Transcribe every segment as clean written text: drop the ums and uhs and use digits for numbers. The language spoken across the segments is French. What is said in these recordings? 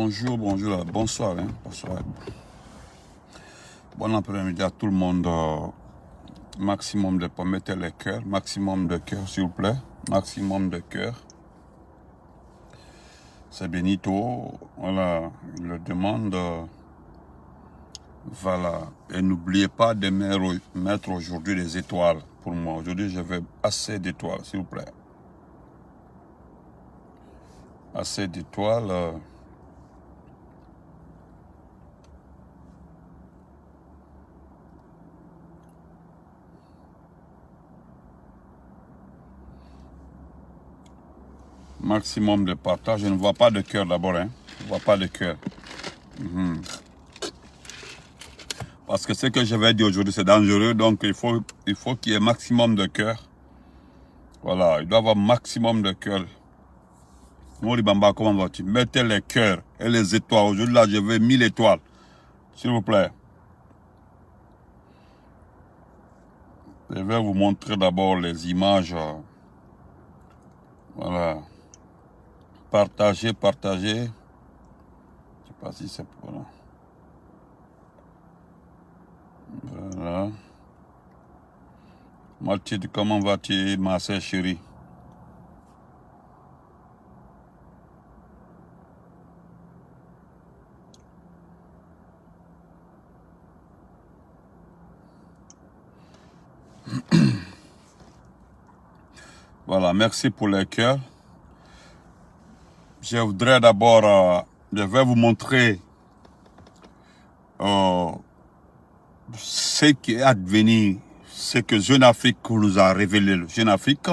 Bonjour, bonsoir, bonsoir. Bon après-midi à tout le monde. Maximum de pommes, mettez les cœurs, maximum de cœurs s'il vous plaît, maximum de cœurs. C'est Benito, voilà, il le demande. Voilà, et n'oubliez pas de mettre aujourd'hui des étoiles pour moi. Aujourd'hui, je veux assez d'étoiles, s'il vous plaît. Assez d'étoiles. Maximum de partage. Je ne vois pas de cœur d'abord. Je ne vois pas de cœur. Parce que ce que je vais dire aujourd'hui, c'est dangereux. Donc, il faut qu'il y ait maximum de cœur. Voilà, il doit y avoir maximum de cœur. Mori Bamba, comment vas-tu? Mettez les cœurs et les étoiles. Aujourd'hui, là, je veux 1000 étoiles. S'il vous plaît. Je vais vous montrer d'abord les images. Voilà. Partagez. Je ne sais pas si c'est pour là. Voilà. Mathilde, comment vas-tu, ma sœur chérie? Voilà, merci pour les cœurs. Je voudrais d'abord, je vais vous montrer ce qui est advenu, ce que Jeune Afrique nous a révélé, le Jeune Afrique.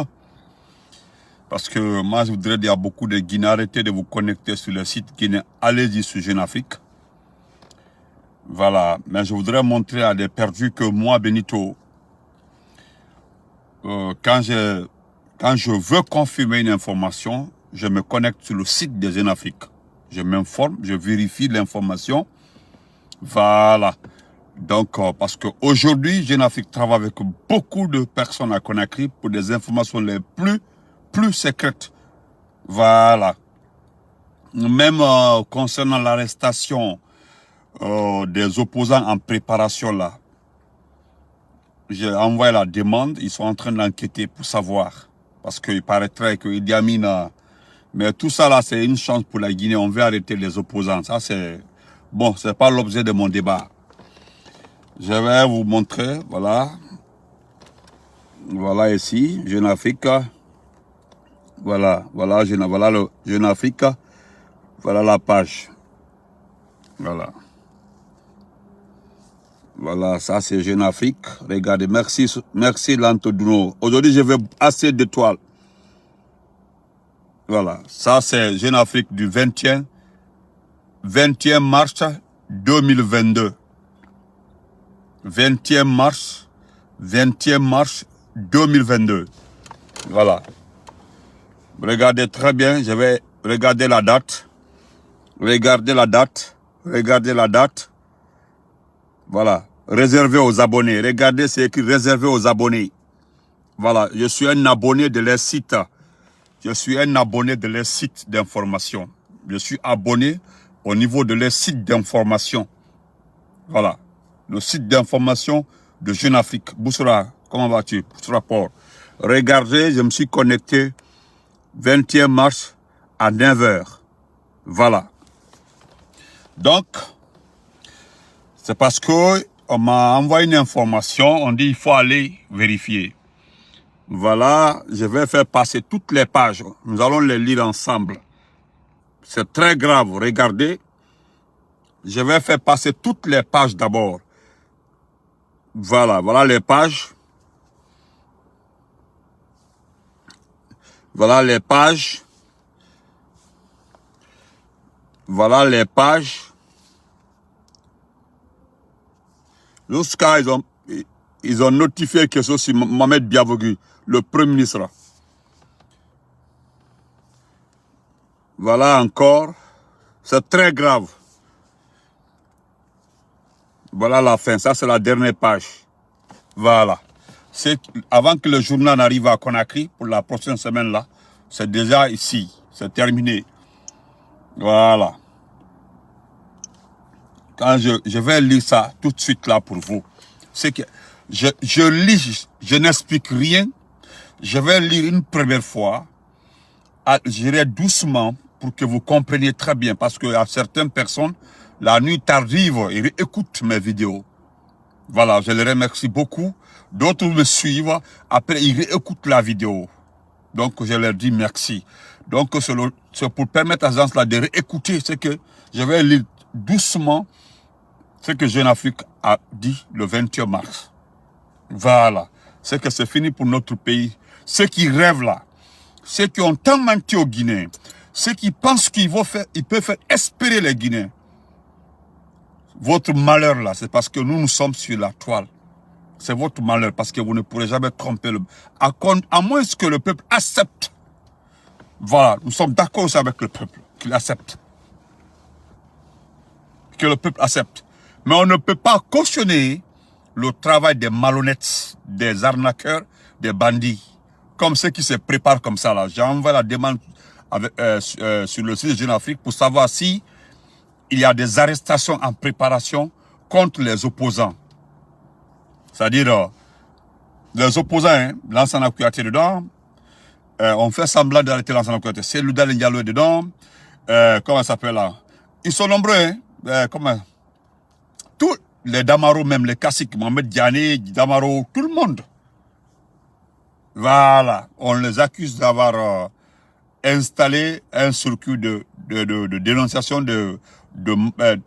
Parce que moi, je voudrais dire à beaucoup de Guinéens, arrêtez de vous connecter sur le site Guinée, allez-y sur Jeune Afrique. Voilà, mais je voudrais montrer à des perdus que moi, Benito, quand je veux confirmer une information, je me connecte sur le site de Jeune Afrique. Je m'informe, je vérifie l'information. Voilà. Donc, parce qu'aujourd'hui, Jeune Afrique travaille avec beaucoup de personnes à Conakry pour des informations les plus secrètes. Voilà. Même concernant l'arrestation des opposants en préparation là, j'ai envoyé la demande, ils sont en train d'enquêter pour savoir. Parce qu'il paraîtrait que Idi Amin mais tout ça là, c'est une chance pour la Guinée. On veut arrêter les opposants. Ça, c'est... Bon, c'est pas l'objet de mon débat. Je vais vous montrer, voilà. Voilà ici, Jeune Afrique. Voilà le Jeune Afrique. Voilà la page. Voilà. Voilà, ça c'est Jeune Afrique. Regardez, merci Lantoduno. Aujourd'hui, je veux assez d'étoiles. Voilà, ça c'est Jeune Afrique du 21 mars 2022. 21 mars 2022. Voilà. Regardez très bien, je vais regarder la date. Regardez la date. Voilà. Réservé aux abonnés. Regardez, c'est écrit réservé aux abonnés. Voilà. Je suis un abonné de leur site. Je suis un abonné de leur site d'information. Je suis abonné au niveau de leur site d'information. Voilà. Le site d'information de Jeune Afrique. Boussra, comment vas-tu? Boussra Port. Regardez, je me suis connecté 21 mars à 9h. Voilà. Donc, c'est parce que on m'a envoyé une information, on dit il faut aller vérifier. Voilà, je vais faire passer toutes les pages. Nous allons les lire ensemble. C'est très grave, regardez. Je vais faire passer toutes les pages d'abord. Voilà les pages. Voilà les pages. Jusqu'à ils ont notifié que c'est Mohamed Biavogui, le Premier ministre. Voilà encore. C'est très grave. Voilà la fin. Ça, c'est la dernière page. Voilà. Avant que le journal n'arrive à Conakry, pour la prochaine semaine là, c'est déjà ici. C'est terminé. Voilà. quand je vais lire ça tout de suite là pour vous, c'est que je lis, je n'explique rien. Je vais lire une première fois, j'irai doucement pour que vous compreniez très bien, parce qu'il y a certaines personnes, la nuit tardive, ils écoutent mes vidéos. Voilà, je les remercie beaucoup. D'autres me suivent, après ils écoutent la vidéo. Donc je leur dis merci. Donc c'est pour permettre à ces gens-là de réécouter ce que je vais lire doucement, ce que Jeune Afrique a dit le 21 mars. Voilà, c'est que c'est fini pour notre pays. Ceux qui rêvent là, ceux qui ont tant menti aux Guinéens, ceux qui pensent qu'ils peuvent faire espérer les Guinéens. Votre malheur là, c'est parce que nous sommes sur la toile. C'est votre malheur parce que vous ne pourrez jamais tromper à moins que le peuple accepte. Voilà, nous sommes d'accord aussi avec le peuple, qu'il accepte. Que le peuple accepte. Mais on ne peut pas cautionner le travail des malhonnêtes, des arnaqueurs, des bandits. Comme ceux qui se préparent comme ça là. J'ai envoyé la demande sur le site de Jeune Afrique pour savoir si il y a des arrestations en préparation contre les opposants. C'est-à-dire, les opposants, hein, Lansana Kouyaté dedans, on fait semblant d'arrêter Lansana Kouyaté. C'est Loudal Ndialo dedans, comment ça s'appelle là? Ils sont nombreux, hein, tous les Damaro, même les Kassik, Mohamed Diané, Damaro, tout le monde. Voilà, on les accuse d'avoir installé un circuit de dénonciation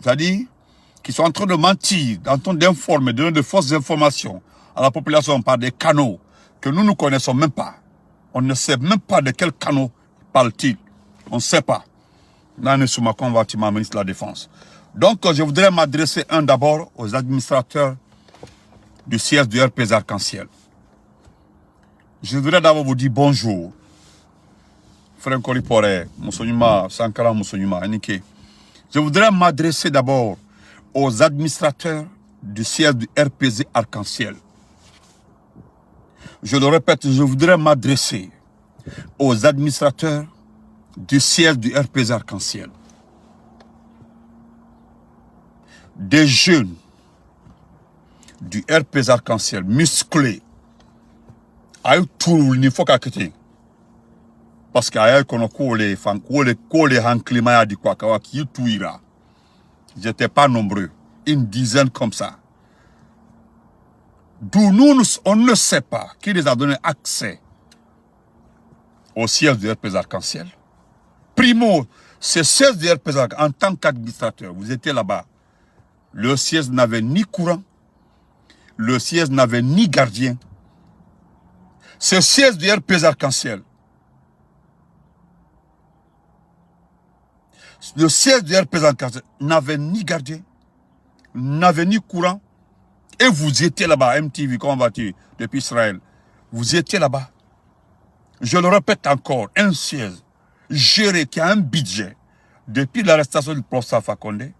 c'est-à-dire qu'ils sont en train de mentir, en train d'informer, de donner de fausses informations à la population par des canaux que nous ne connaissons même pas. On ne sait même pas de quel canaux parle-t-il. On ne sait pas. Nane Soumakon Vatima, ministre de la Défense. Donc, je voudrais m'adresser d'abord aux administrateurs du siège du RPZ Arc-en-Ciel. Je voudrais d'abord vous dire bonjour. Frère Koripore, Moussonima, Sankara Moussonima, Nike. Je voudrais m'adresser d'abord aux administrateurs du siège du RPZ Arc-en-Ciel. Je le répète, je voudrais m'adresser aux administrateurs du siège du RPZ Arc-en-Ciel. Des jeunes du RPZ Arc-en-Ciel, musclés, aïe tout il faut qu'à parce qu'ailleurs qu'on a les climat dit quoi qui tout ira. J'étais pas nombreux, une dizaine comme ça. D'où nous on ne sait pas qui les a donné accès au siège du RPZ Arc-en-Ciel. Primo, ce siège du RPZ en tant qu'administrateur, vous étiez là-bas. Le siège n'avait ni courant, le siège n'avait ni gardien. Ce siège du RPZ Arc-en-Ciel, le siège du RPZ Arc-en-Ciel n'avait ni gardien, n'avait ni courant, et vous étiez là-bas, MTV, comment vas-tu, depuis Israël, vous étiez là-bas. Je le répète encore, un siège géré qui a un budget, depuis l'arrestation du professeur Alpha Condé,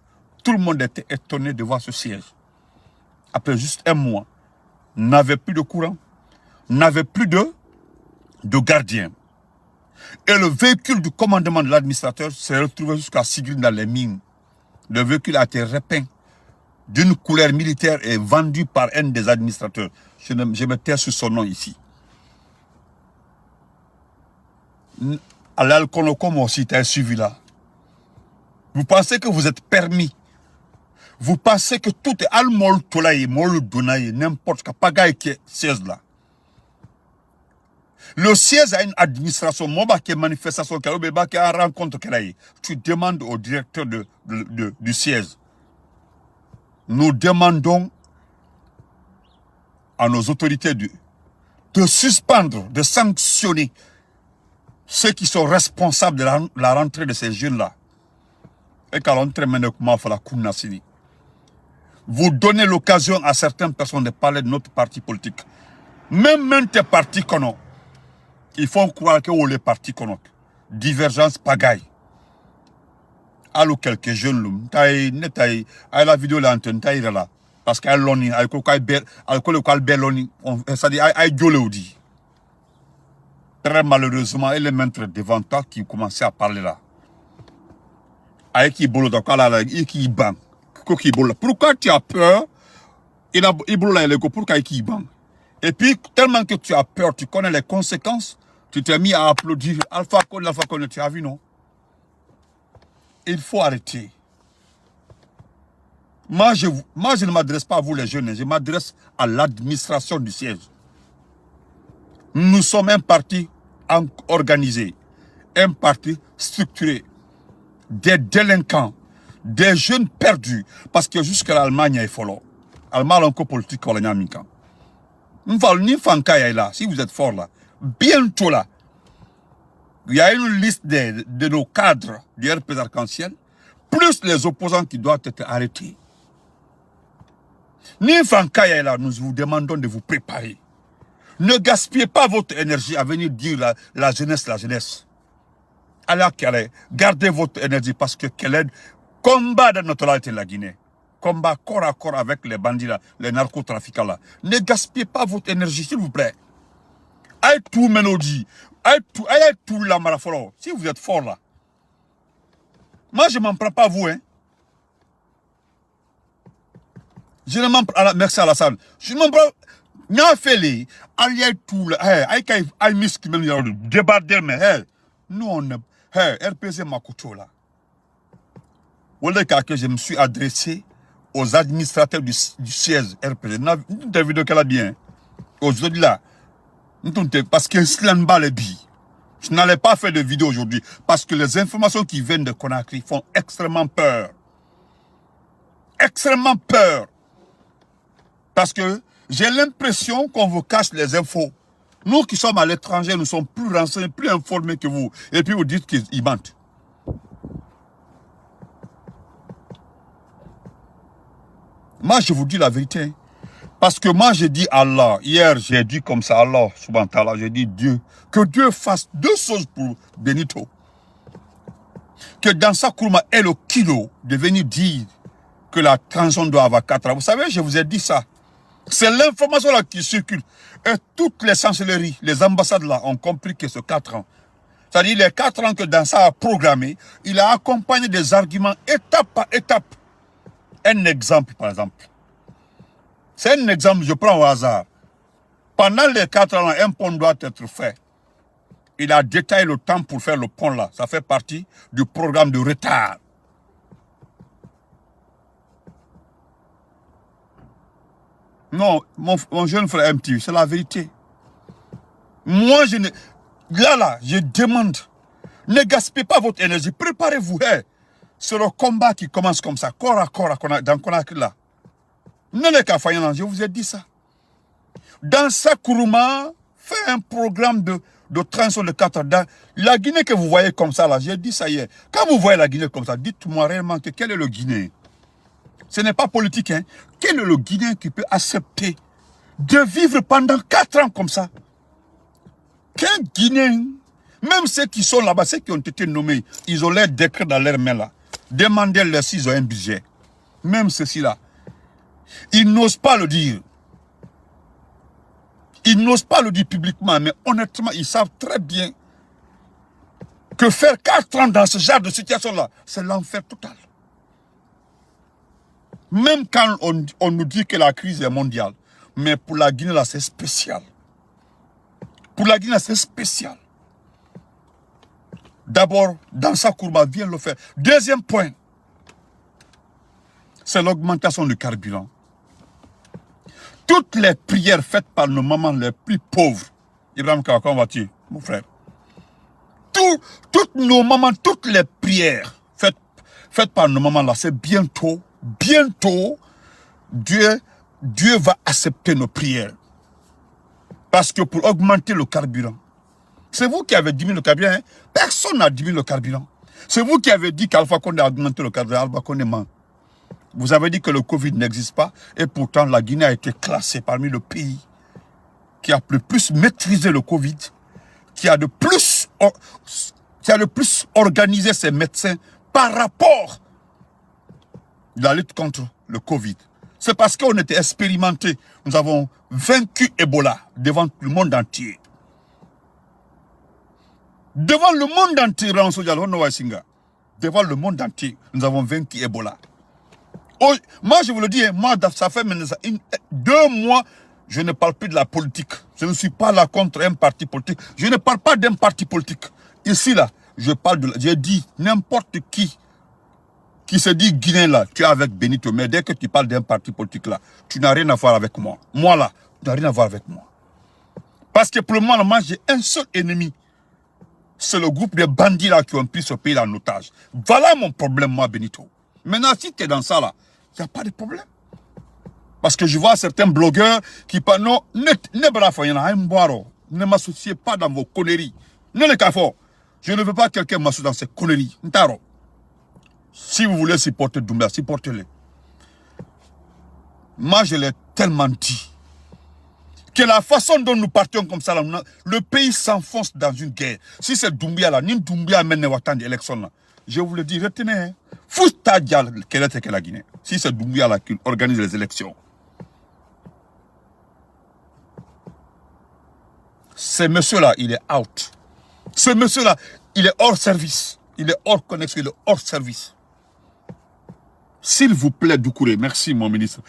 tout le monde était étonné de voir ce siège. Après juste un mois, n'avait plus de courant, n'avait plus de gardien. Et le véhicule du commandement de l'administrateur s'est retrouvé jusqu'à Sigrid dans les mines. Le véhicule a été repeint d'une couleur militaire et vendu par un des administrateurs. Je me tais sur son nom ici. Alal Konokom aussi t'as suivi là. Vous pensez que vous êtes permis. Vous pensez que tout est al-mol tolaye, mol donaye, n'importe quoi, pagaille qui est siège là. Le siège a une administration, moi qui est manifestation, qui est une rencontre, tu demandes au directeur du siège. Nous demandons à nos autorités de suspendre, de sanctionner ceux qui sont responsables de la rentrée de ces jeunes-là. Et qu'à l'entrée, vous donnez l'occasion à certaines personnes de parler de notre parti politique. Même tes partis qu'on ils font croire que les partis qu'on divergence pagaille. Alors quelques jeunes, la vidéo là, parce qu'elle l'oni, elle dit. Très malheureusement, elle est maintenant devant toi qui commençait à parler là. Avec qui bolo da quoi là, qui ban, Pourquoi tu as peur? Pourquoi il bang? Et puis, tellement que tu as peur, tu connais les conséquences, tu t'es mis à applaudir. Alpha Condé, tu as vu, non? Il faut arrêter. Moi, je ne m'adresse pas à vous les jeunes, je m'adresse à l'administration du siège. Nous sommes un parti organisé, un parti structuré, des délinquants, des jeunes perdus, parce que jusqu'à l'Allemagne est follow. Allemagne encore politique coloniale. Si vous êtes fort là, bientôt là, il y a une liste de nos cadres du RP Arc-en-Ciel, plus les opposants qui doivent être arrêtés. Là, nous vous demandons de vous préparer. Ne gaspillez pas votre énergie à venir dire la jeunesse. Allez, gardez votre énergie parce que quel est combat dans notre de la Guinée. Combat corps à corps avec les bandits là, les narcotrafiquants là. Ne gaspillez pas votre énergie, s'il vous plaît. Aïe tout mélodie. Aïe tout la marafolo. Si vous êtes fort là. Moi, je ne m'en prends pas à vous, hein. Je ne m'en prends. Merci Alassane. Je ne m'en prends. N'a fait les. Aïe tout là. Aïe miski même débarder mais. Nous on est. RPC Makoto là. Voilà que je me suis adressé aux administrateurs du siège RPC. T'as vu de quelle bien. Aujourd'hui là. Parce que Slanba les billes. Je n'allais pas faire de vidéo aujourd'hui parce que les informations qui viennent de Conakry font extrêmement peur. Extrêmement peur. Parce que j'ai l'impression qu'on vous cache les infos. Nous qui sommes à l'étranger, nous sommes plus renseignés, plus informés que vous. Et puis vous dites qu'ils mentent. Moi, je vous dis la vérité. Parce que moi, j'ai dit Allah. Hier, j'ai dit comme ça, Allah, subhanahu wa ta'ala, j'ai dit Dieu. Que Dieu fasse deux choses pour Benito. Que dans sa Kourouma ait le kilo de venir dire que la transition doit avoir 4 ans. Vous savez, je vous ai dit ça. C'est l'information là qui circule. Et toutes les chancelleries, les ambassades là ont compris que c'est 4 ans. C'est-à-dire les 4 ans que Dansa a programmé, il a accompagné des arguments étape par étape. Un exemple, par exemple. C'est un exemple, je prends au hasard. Pendant les 4 ans, un pont doit être fait. Il a détaillé le temps pour faire le pont là. Ça fait partie du programme de retard. Non, mon jeune frère MTV, c'est la vérité. Moi, je demande, ne gaspillez pas votre énergie, préparez-vous. Hey. C'est le combat qui commence comme ça, corps à corps, dans Conakry là. Je vous ai dit ça. Dans sa Kourouma, fait un programme de transition de 4 ans. La Guinée que vous voyez comme ça là, j'ai dit ça hier. Quand vous voyez la Guinée comme ça, dites-moi réellement que quel est le Guinéen. Ce n'est pas politique, hein. Quel est le Guinéen qui peut accepter de vivre pendant 4 ans comme ça? Quel Guinéen, même ceux qui sont là-bas, ceux qui ont été nommés, ils ont l'air décret dans leurs mains là. Demandez-leur s'ils ont un budget. Même ceux-ci-là. Ils n'osent pas le dire. Ils n'osent pas le dire publiquement, mais honnêtement, ils savent très bien que faire 4 ans dans ce genre de situation-là, c'est l'enfer total. Même quand on nous dit que la crise est mondiale, mais pour la Guinée, là, c'est spécial. Pour la Guinée, c'est spécial. D'abord, dans sa courbe, vient le faire. Deuxième point, c'est l'augmentation du carburant. Toutes les prières faites par nos mamans les plus pauvres, Ibrahim Kawakon vas-tu, mon frère? Toutes nos mamans, toutes les prières faites par nos mamans là, c'est bientôt, Dieu va accepter nos prières. Parce que pour augmenter le carburant, c'est vous qui avez diminué le carburant, hein? Personne n'a diminué le carburant. C'est vous qui avez dit qu'Alpha Condé a augmenté le carburant, Alpha Condé ment. Vous avez dit que le Covid n'existe pas et pourtant la Guinée a été classée parmi le pays qui a le plus maîtrisé le Covid, qui a le plus organisé ses médecins par rapport à la lutte contre le Covid. C'est parce qu'on était expérimentés. Nous avons vaincu Ebola devant le monde entier. Devant le monde entier, devant le monde entier, nous avons vaincu Ebola. Oh, moi, je vous le dis, hein, moi, ça fait maintenant 2 mois, je ne parle plus de la politique. Je ne suis pas là contre un parti politique. Je ne parle pas d'un parti politique. Ici, là, je parle de... J'ai dit, n'importe qui se dit Guinéen, là, tu es avec Benito. Mais dès que tu parles d'un parti politique, là, tu n'as rien à voir avec moi. Moi, là, tu n'as rien à voir avec moi. Parce que pour le moment, moi, j'ai un seul ennemi. C'est le groupe de bandits, là, qui ont pris ce pays en otage. Voilà mon problème, moi, Benito. Maintenant, si tu es dans ça, là, il n'y a pas de problème. Parce que je vois certains blogueurs qui parlent, non, ne m'associez pas dans vos conneries. Ne le cafo. Je ne veux pas que quelqu'un m'associe dans ces conneries. Ntaro. Si vous voulez supporter Doumbia, supportez-le. Moi, je l'ai tellement dit. Que la façon dont nous partions comme ça, là, le pays s'enfonce dans une guerre. Si c'est Doumbia, là, ni Doumbia mène l'élection, là. Je vous le dis, retenez, hein. Fousta Dial, quelle est la Guinée. Si c'est Doumbia là qui organise les élections. Ce monsieur-là, il est out. Ce monsieur-là, il est hors service. Il est hors connexion, il est hors service. S'il vous plaît, Doucouré, merci mon ministre,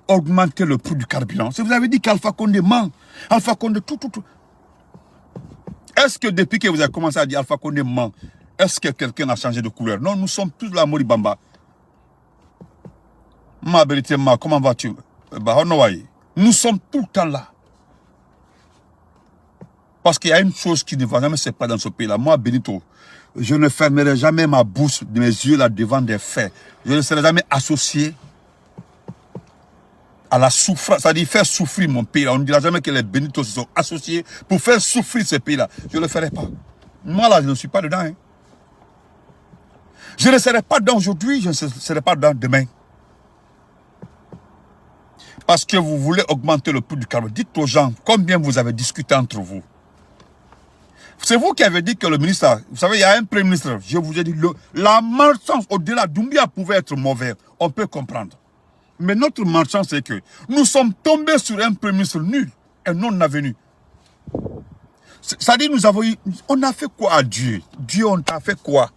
augmentez le prix du carburant. Si vous avez dit qu'Alpha Condé ment, Alpha Condé tout. Est-ce que depuis que vous avez commencé à dire Alpha Condé ment, est-ce que quelqu'un a changé de couleur? Non, nous sommes tous la Moribamba. Ma vérité, comment vas-tu? Nous sommes tout le temps là. Parce qu'il y a une chose qui ne va jamais se passer dans ce pays-là. Moi, Benito, je ne fermerai jamais ma bouche, mes yeux là devant des faits. Je ne serai jamais associé à la souffrance, c'est-à-dire faire souffrir mon pays. On ne dira jamais que les Benito se sont associés pour faire souffrir ce pays-là. Je ne le ferai pas. Moi là, je ne suis pas dedans. Hein. Je ne serai pas dedans aujourd'hui, je ne serai pas dedans demain. Parce que vous voulez augmenter le prix du carburant. Dites aux gens combien vous avez discuté entre vous. C'est vous qui avez dit que le ministre, vous savez, il y a un premier ministre, je vous ai dit, la malchance au-delà, Doumbia pouvait être mauvais, on peut comprendre. Mais notre malchance, c'est que nous sommes tombés sur un premier ministre nul et non avenu. C'est-à-dire, on a fait quoi à Dieu? Dieu, on t'a fait quoi?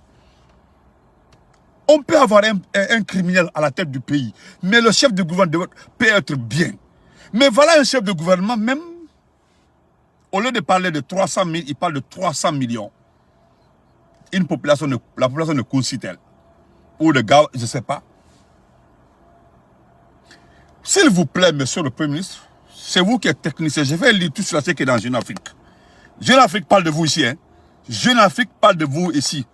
On peut avoir un criminel à la tête du pays, mais le chef de gouvernement peut être bien. Mais voilà un chef de gouvernement, même, au lieu de parler de 300 000, il parle de 300 millions. La population ne coïncide-t-elle? Ou de gars, je ne sais pas. S'il vous plaît, monsieur le Premier ministre, c'est vous qui êtes technicien. Je vais lire tout cela, ce qui est dans Jeune Afrique. Jeune Afrique parle de vous ici. Hein. Jeune Afrique parle de vous ici.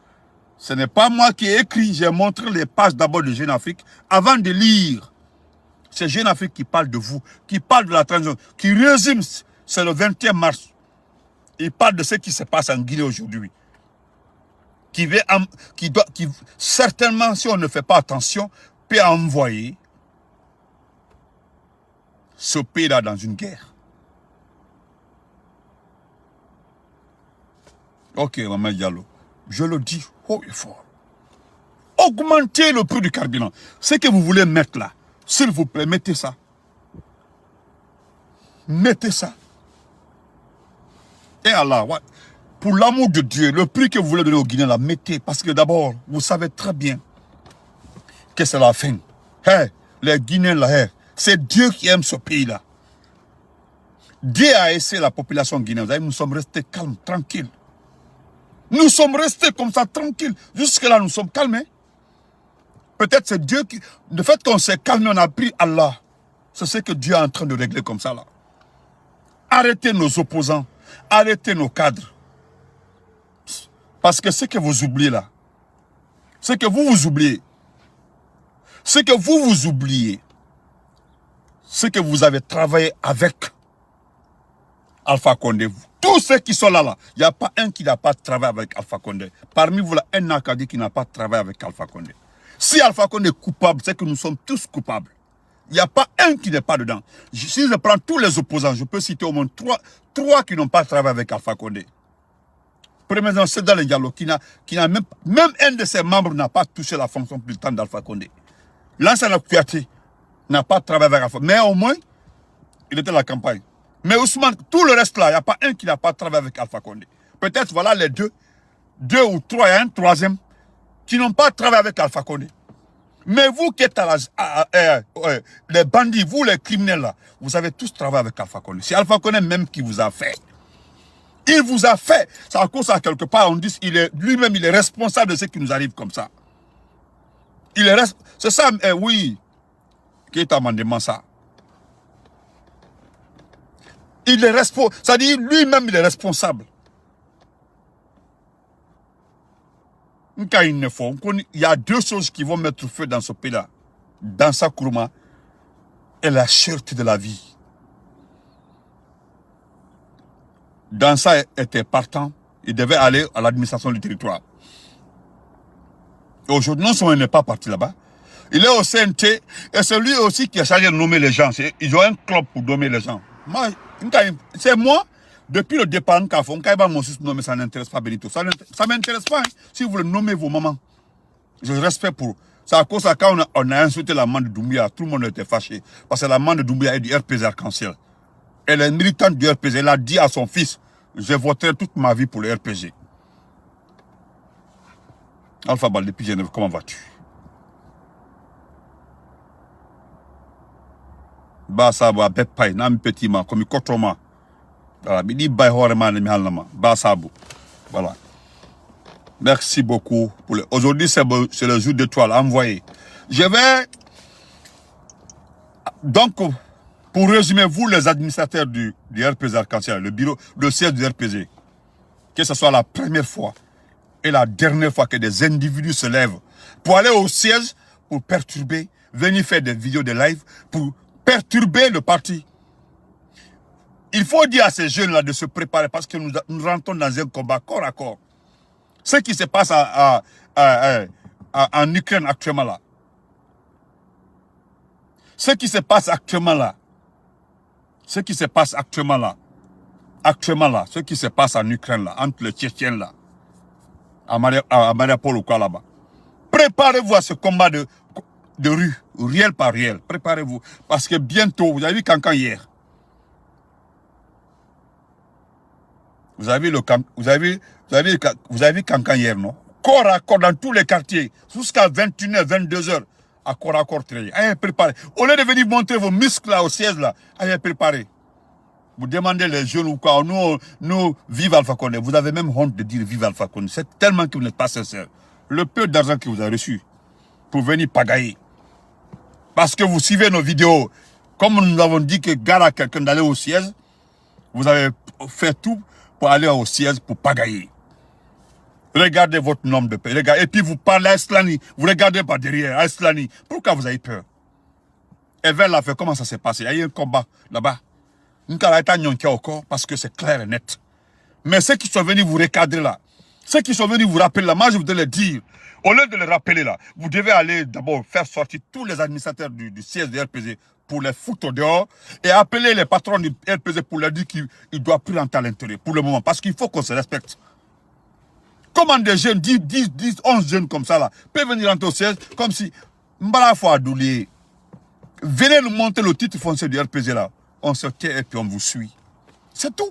Ce n'est pas moi qui ai écrit, j'ai montré les pages d'abord de Jeune Afrique avant de lire. C'est Jeune Afrique qui parle de vous, qui parle de la transition, qui résume, c'est le 21 mars. Il parle de ce qui se passe en Guinée aujourd'hui. Qui certainement, si on ne fait pas attention, peut envoyer ce pays-là dans une guerre. Ok, Maman Diallo, je le dis haut et fort. Augmentez le prix du carburant. Ce que vous voulez mettre là, s'il vous plaît, mettez ça. Mettez ça. Et Allah, ouais. Pour l'amour de Dieu, le prix que vous voulez donner aux Guinéens, là, mettez. Parce que d'abord, vous savez très bien que c'est la fin. Hey, les Guinéens, là, hey, c'est Dieu qui aime ce pays-là. Dieu a essayé la population guinéenne. Nous sommes restés calmes, tranquilles. Nous sommes restés comme ça, tranquilles. Jusque-là, nous sommes calmés. Peut-être c'est Dieu qui... Le fait qu'on s'est calmé, on a pris Allah. C'est ce que Dieu est en train de régler comme ça, là. Arrêtez nos opposants. Arrêtez nos cadres. Parce que ce que vous oubliez là, ce que vous oubliez, ce que vous oubliez, ce que vous avez travaillé avec Alpha Condé, tous ceux qui sont là, il n'y a pas un qui n'a pas travaillé avec Alpha Condé. Parmi vous, là, un Acadie qui n'a pas travaillé avec Alpha Condé. Si Alpha Condé est coupable, c'est que nous sommes tous coupables. Il n'y a pas un qui n'est pas dedans. Si je prends tous les opposants, je peux citer au moins trois qui n'ont pas travaillé avec Alpha Condé. Premièrement, c'est dans le dialogue qui n'a même un de ses membres n'a pas touché la fonction plus temps d'Alpha Condé. L'ancien Kouyaté n'a pas travaillé avec Alpha Condé. Mais au moins, il était à la campagne. Mais Ousmane, tout le reste là, il n'y a pas un qui n'a pas travaillé avec Alpha Condé. Peut-être voilà les deux ou trois, il y a un troisième, qui n'ont pas travaillé avec Alpha Condé. Mais vous qui êtes les bandits, vous les criminels là, vous avez tous travaillé avec Alpha Condé. C'est Alpha Condé même qui vous a fait. Il vous a fait. C'est à cause de quelque part, on dit lui-même, il est responsable de ce qui nous arrive comme ça. C'est ça, oui, qui est amendement ça. Il est responsable. C'est-à-dire, lui-même, il est responsable. Il y a deux choses qui vont mettre feu dans ce pays-là. Dans sa Kourouma et la cherté de la vie. Dansa était partant. Il devait aller à l'administration du territoire. Aujourd'hui, non seulement il n'est pas parti là-bas, il est au CNT et c'est lui aussi qui a chargé de nommer les gens. Ils ont un club pour nommer les gens. C'est moi, depuis le départ, ça n'intéresse pas Benito. Ça ne m'intéresse pas. Hein. Si vous le nommez vos mamans, je respecte pour. C'est à cause de ça, quand on a insulté la main de Doumbouya, tout le monde était fâché. Parce que la main de Doumbouya est du RPG Arc-en-Ciel. Elle est militante du RPG. Elle a dit à son fils, je voterai toute ma vie pour le RPG. Alpha Baldé, depuis Genève, comment vas-tu? Ba sabo a bepay nam petit ma comme kotoma. Voilà, bidi bay horema ne mi halnama. Ba sabo. Voilà. Merci beaucoup pour le. Aujourd'hui c'est le jour d'étoile envoyé. Je vais donc pour résumer vous les administrateurs du RPG Arc-en-Ciel, le bureau, le siège du RPG, que ce soit la première fois et la dernière fois que des individus se lèvent pour aller au siège pour perturber, venir faire des vidéos de live pour perturber le parti. Il faut dire à ces jeunes-là de se préparer parce que nous rentrons dans un combat corps à corps. Ce qui se passe en Ukraine actuellement là. Ce qui se passe actuellement là. Ce qui se passe actuellement là. Ce qui se passe en Ukraine là, entre les Tchétchènes là, à Mariupol ou quoi là-bas. Préparez-vous à ce combat de rue, réel par réel. Préparez-vous. Parce que bientôt, vous avez vu Cancan hier. Vous avez vu Cancan hier, non? Corps à corps dans tous les quartiers. Jusqu'à 21h, 22h. À corps très. Allez, préparez. Au lieu de venir montrer vos muscles là, au siège là, allez, préparez. Vous demandez les jeunes ou quoi. Nous, vive Alpha Condé. Vous avez même honte de dire vive Alpha Condé. C'est tellement que vous n'êtes pas sincère. Le peu d'argent que vous avez reçu pour venir pagailler. Parce que vous suivez nos vidéos. Comme nous avons dit que gare à quelqu'un d'aller au siège, vous avez fait tout pour aller au siège pour pagailler. Regardez votre nombre de pays. Regardez. Et puis vous parlez à Islani. Vous regardez par derrière à Islani. Pourquoi vous avez peur? Et vers la fin, comment ça s'est passé? Il y a eu un combat là-bas. Parce que c'est clair et net. Mais ceux qui sont venus vous recadrer là, ceux qui sont venus vous rappeler là, moi je voudrais le dire, au lieu de les rappeler là, vous devez aller d'abord faire sortir tous les administrateurs du siège du RPG pour les foutre au dehors et appeler les patrons du RPG pour leur dire qu'ils ne doivent plus rentrer à l'intérieur pour le moment. Parce qu'il faut qu'on se respecte. Comment des jeunes, 10, 11 jeunes comme ça là, peuvent venir rentrer au siège comme si, Mbala Adoulé, venez nous monter le titre foncier du RPG là. On se tait et puis on vous suit. C'est tout.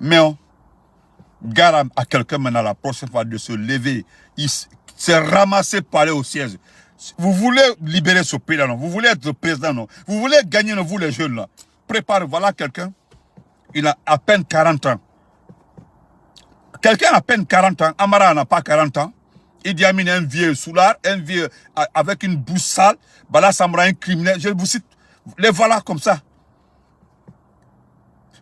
Mais on garde à quelqu'un maintenant la prochaine fois de se lever. Il s'est ramassé pour aller au siège. Vous voulez libérer ce pays là, non? Vous voulez être président, non? Vous voulez gagner, non, vous les jeunes là? Préparez, voilà quelqu'un. Il a à peine 40 ans. Quelqu'un a à peine 40 ans. Amara n'a pas 40 ans. Idi Amin est un vieux soulard, un vieux avec une bouche sale. Bala Samra un criminel. Je vous cite. Les voilà comme ça.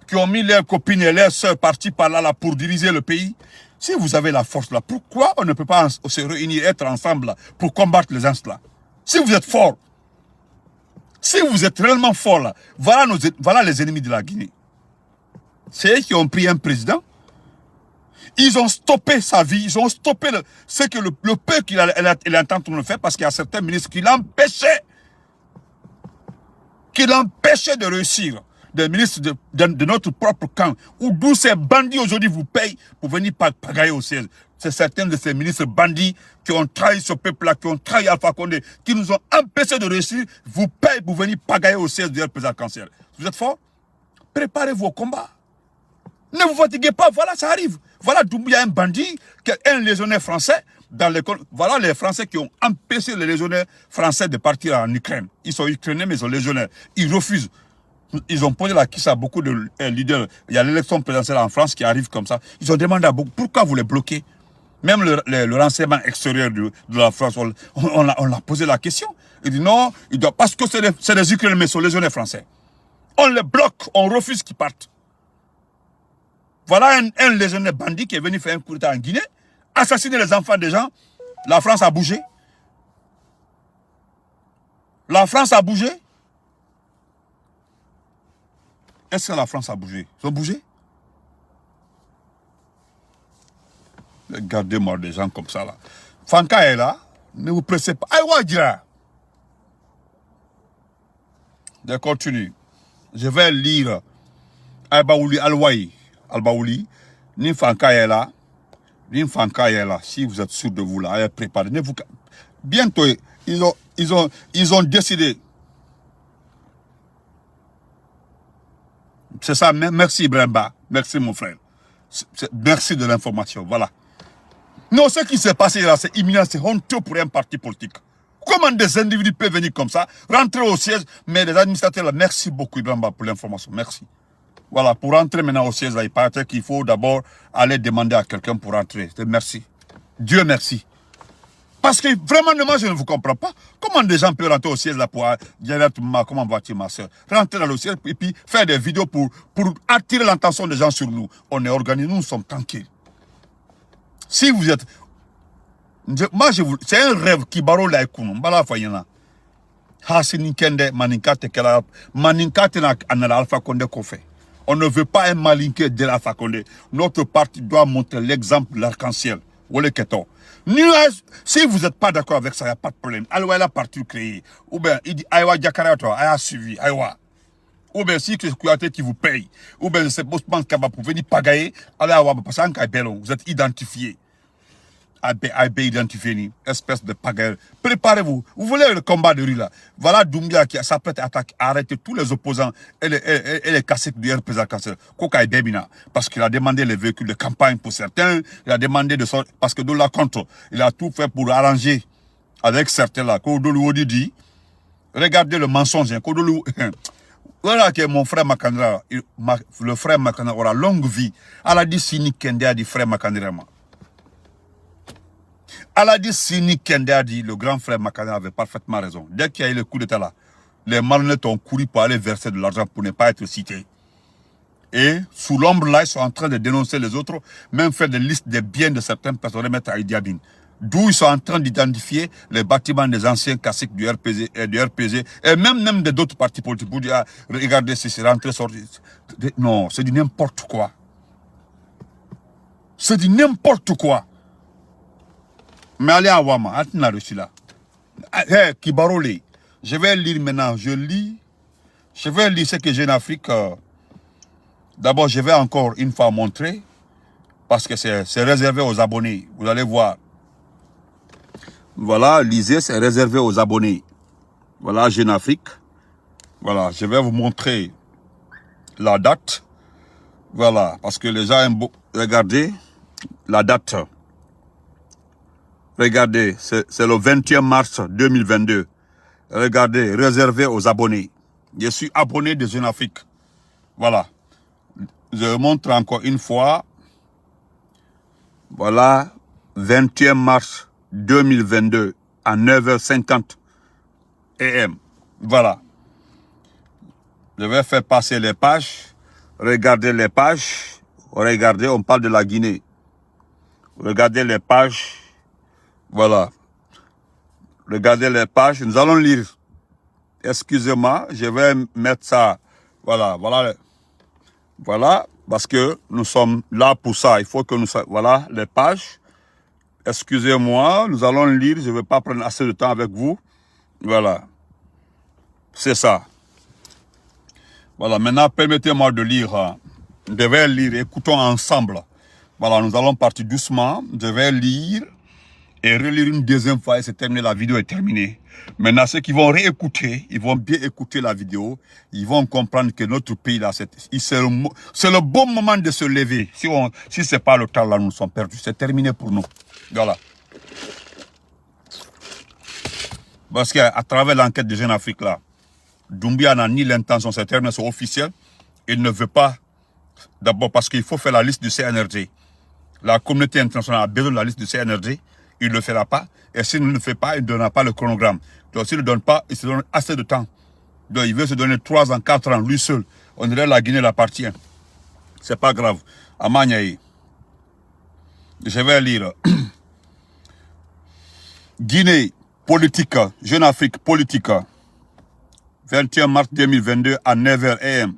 Qui ont mis leurs copines et leurs sœurs parties par là pour diriger le pays. Si vous avez la force là, pourquoi on ne peut pas se réunir, être ensemble là, pour combattre les gens là? Si vous êtes fort, si vous êtes réellement fort là, voilà les ennemis de la Guinée. C'est eux qui ont pris un président. Ils ont stoppé sa vie, ils ont stoppé ce que le peu qu'il est en train de le faire parce qu'il y a certains ministres qui l'empêchaient de réussir. Des ministres de notre propre camp, où d'où ces bandits aujourd'hui vous payent pour venir pagailler au siège. C'est certains de ces ministres bandits qui ont trahi ce peuple-là, qui ont trahi Alpha Condé, qui nous ont empêchés de réussir, vous payent pour venir pagailler au siège du RPG Arc-en-Ciel. Vous êtes fort? Préparez vos combats. Ne vous fatiguez pas, voilà, ça arrive. Voilà, Doumbouya, un bandit, un légionnaire français, dans l'école. Voilà les Français qui ont empêché les légionnaires français de partir en Ukraine. Ils sont ukrainiens, mais ils sont légionnaires. Ils refusent. Ils ont posé la question à beaucoup de leaders. Il y a l'élection présidentielle en France qui arrive comme ça. Ils ont demandé à beaucoup, pourquoi vous les bloquez? Même le renseignement extérieur de la France, on a posé la question. Il dit non, parce que c'est des Ukrainiens, mais ce sont les légionnaires français. On les bloque, on refuse qu'ils partent. Voilà un légionnaire bandit qui est venu faire un coup d'État en Guinée, assassiner les enfants des gens. La France a bougé. La France a bougé. Est-ce que la France a bougé? Ils ont bougé? Regardez-moi des gens comme ça là. Fanka est là. Ne vous pressez pas. Aïwa dira. Je continue. Je vais lire Albaouli Alwaï. Albaouli. Ni Fanka est là. Ni Fanka est là. Si vous êtes sûr de vous là, préparez-vous. Bientôt, ils ont décidé. C'est ça. Merci Bremba. Merci mon frère. Merci de l'information. Voilà. Non, ce qui s'est passé là, c'est imminent, c'est honteux pour un parti politique. Comment des individus peuvent venir comme ça, rentrer au siège, mais les administrateurs là, merci beaucoup Ibrahima pour l'information, merci. Voilà, pour rentrer maintenant au siège là, il paraît qu'il faut d'abord aller demander à quelqu'un pour rentrer. Merci. Dieu merci. Parce que vraiment, moi je ne vous comprends pas. Comment des gens peuvent rentrer au siège là pour dire comment vas-tu ma soeur? Rentrer dans le siège et puis faire des vidéos pour attirer l'attention des gens sur nous. On est organisés, nous sommes tranquilles. Si vous êtes... Moi, c'est un rêve qui barre la économie. Bala fayena. Hasini kende maninkate kela maninkate na anala Alpha Condé qu'on fait. On ne veut pas un malinqué de l'Alpha Condé. Notre parti doit montrer l'exemple de l'arc-en-ciel. Si vous n'êtes pas d'accord avec ça, il n'y a pas de problème. Aïwa la partie créée. Ou bien, il dit Aïwa Diakara, toi, Aïwa suivi, Aïwa. Ou bien, si c'est Kouyaté qui vous paye. Ou bien, c'est Bosman Kaba pour venir pagayer. Allez, vous êtes identifié. Aïbe identifié, espèce de pagaille. Préparez-vous. Vous voulez le combat de rue là. Voilà Doumbia qui s'apprête à arrêter tous les opposants et les cassettes du RPZ Kassel. Koka Bebina. Parce qu'il a demandé les véhicules de campagne pour certains. Il a demandé de sortir. Parce que de la contre, il a tout fait pour arranger avec certains là. Kodolou dit. Regardez le mensonge. Kodolou. Voilà que mon frère Makandra, le frère Makandra aura longue vie. Elle a dit Sini Kende a dit frère Makandra. Elle a dit Sini Kende a dit, le grand frère Makandra avait parfaitement raison. Dès qu'il y a eu le coup d'état là, les malhonnêtes ont couru pour aller verser de l'argent pour ne pas être cités. Et sous l'ombre là, ils sont en train de dénoncer les autres, même faire des listes des biens de certaines personnes, remettre à Idi Amin. D'où ils sont en train d'identifier les bâtiments des anciens caciques du RPG et même d'autres partis politiques pour dire, ah, regardez si c'est rentré, sorti. Non, c'est du n'importe quoi. C'est du n'importe quoi. Mais allez à Wama, attends reçu là. Hey, Kibarole, je vais lire maintenant, je vais lire ce que j'ai en Afrique. D'abord, je vais encore une fois montrer, parce que c'est réservé aux abonnés. Vous allez voir. Voilà, lisez, c'est réservé aux abonnés. Voilà, Jeune Afrique. Voilà, je vais vous montrer la date. Voilà, parce que les gens aiment regardez la date. Regardez, c'est le 21 mars 2022. Regardez, réservé aux abonnés. Je suis abonné de Jeune Afrique. Voilà. Je montre encore une fois. Voilà, 21 mars 2022 à 9h50 AM. Voilà. Je vais faire passer les pages. Regardez les pages. Regardez, on parle de la Guinée. Regardez les pages. Voilà. Regardez les pages. Nous allons lire. Excusez-moi, je vais mettre ça. Voilà, voilà. Voilà, parce que nous sommes là pour ça. Il faut que nous... Voilà, les pages. Excusez-moi, nous allons lire. Je ne vais pas prendre assez de temps avec vous. Voilà. C'est ça. Voilà, maintenant, permettez-moi de lire. Je vais lire. Écoutons ensemble. Voilà, nous allons partir doucement. Je vais lire et relire une deuxième fois et c'est terminé. La vidéo est terminée. Maintenant, ceux qui vont réécouter, ils vont bien écouter la vidéo. Ils vont comprendre que notre pays, là, c'est le bon moment de se lever. Si ce n'est pas le temps, là, nous sommes perdus. C'est terminé pour nous. Voilà. Parce qu'à travers l'enquête de Jeune Afrique, là, Doumbouya n'a ni l'intention, c'est termes sont officiels. Il ne veut pas, d'abord parce qu'il faut faire la liste du CNRD. La communauté internationale a besoin de la liste du CNRD. Il ne le fera pas. Et s'il ne le fait pas, il ne donnera pas le chronogramme. Donc s'il ne le donne pas, il se donne assez de temps. Donc il veut se donner 3 ans, 4 ans, lui seul. On dirait la Guinée l'appartient. C'est pas grave. Amagnaï. Je vais lire. Guinée, politique, Jeune Afrique, politique. 21 mars 2022 à 9h AM.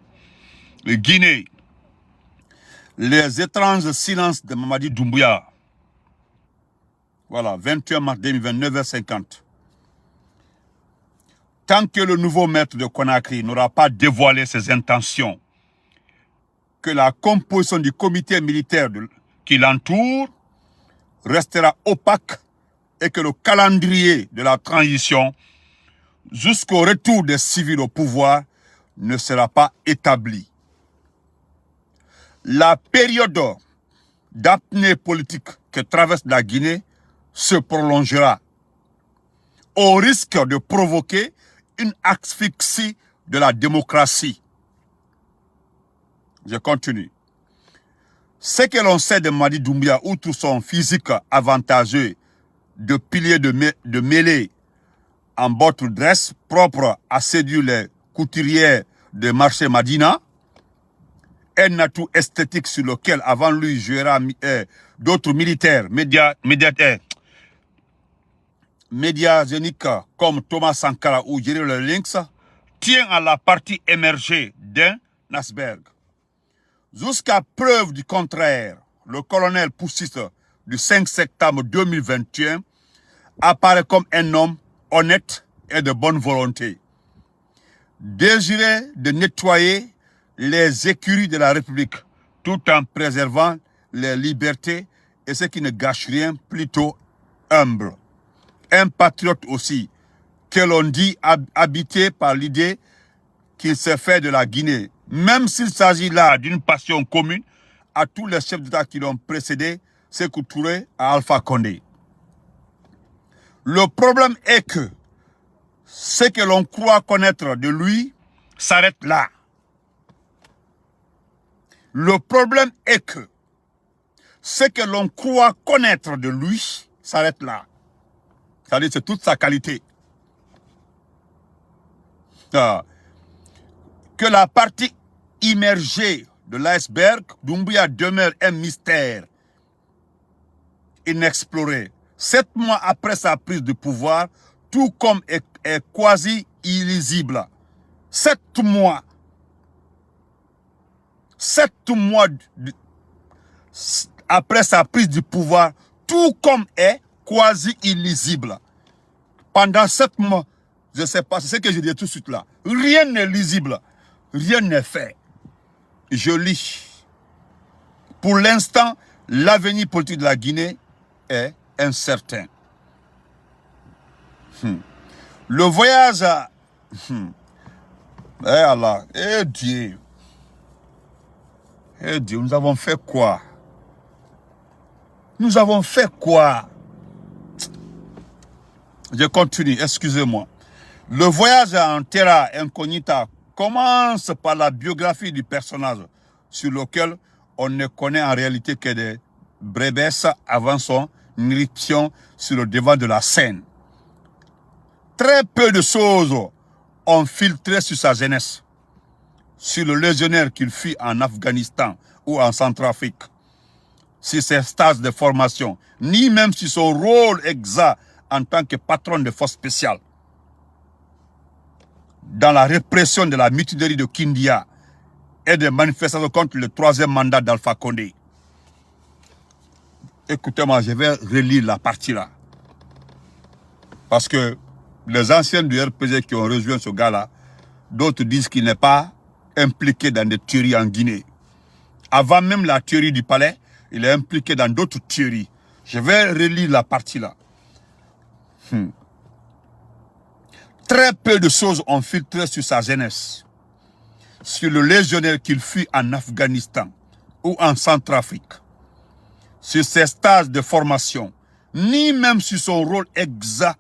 Guinée. Les étranges silences de Mamadi Doumbouya. Voilà, 21 mars 2022, 9h50. Tant que le nouveau maître de Conakry n'aura pas dévoilé ses intentions, que la composition du comité militaire qui l'entoure restera opaque et que le calendrier de la transition jusqu'au retour des civils au pouvoir ne sera pas établi. La période d'apnée politique que traverse la Guinée se prolongera au risque de provoquer une asphyxie de la démocratie. Je continue. Ce que l'on sait de Mamadi Doumbouya, outre son physique avantageux de pilier de mêlée en bottle dress propre à séduire les couturières de marché Madina, un atout esthétique sur lequel avant lui jouera d'autres militaires médiagéniques comme Thomas Sankara ou Jerry Lynx, tient à la partie émergée d'un iceberg. Jusqu'à preuve du contraire, le colonel poussiste du 5 septembre 2021 apparaît comme un homme honnête et de bonne volonté, désiré de nettoyer les écuries de la République tout en préservant les libertés et ce qui ne gâche rien, plutôt humble. Un patriote aussi, que l'on dit habité par l'idée qu'il s'est fait de la Guinée, même s'il s'agit là d'une passion commune à tous les chefs d'État qui l'ont précédé, Sékou Touré à Alpha Condé. Le problème est que ce que l'on croit connaître de lui s'arrête là. Le problème est que ce que l'on croit connaître de lui s'arrête là. C'est-à-dire c'est toute sa qualité. Que la partie immergée de l'iceberg, Doumbouya demeure un mystère inexploré. 7 mois après sa prise de pouvoir, tout comme est quasi illisible. 7 mois. 7 mois après sa prise du pouvoir, tout comme est quasi illisible. Pendant 7 mois, je ne sais pas, c'est ce que je dis tout de suite là. Rien n'est lisible. Rien n'est fait. Je lis. Pour l'instant, l'avenir politique de la Guinée est incertain. Le voyage à... Eh Allah, eh Dieu. Eh Dieu, nous avons fait quoi? Nous avons fait quoi? Je continue, excusez-moi. Le voyage en terra incognita commence par la biographie du personnage sur lequel on ne connaît en réalité que des brébesses avant son irruption sur le devant de la scène. Très peu de choses ont filtré sur sa jeunesse, sur le légionnaire qu'il fut en Afghanistan ou en Centrafrique, sur ses stages de formation, ni même sur son rôle exact en tant que patron de forces spéciales dans la répression de la mutinerie de Kindia et des manifestations contre le 3e mandat d'Alpha Condé. Écoutez-moi, je vais relire la partie là. Parce que les anciens du RPG qui ont rejoint ce gars-là, d'autres disent qu'il n'est pas impliqué dans des tueries en Guinée. Avant même la tuerie du palais, il est impliqué dans d'autres tueries. Je vais relire la partie là. Très peu de choses ont filtré sur sa jeunesse, sur le légionnaire qu'il fut en Afghanistan ou en Centrafrique, sur ses stages de formation, ni même sur son rôle exact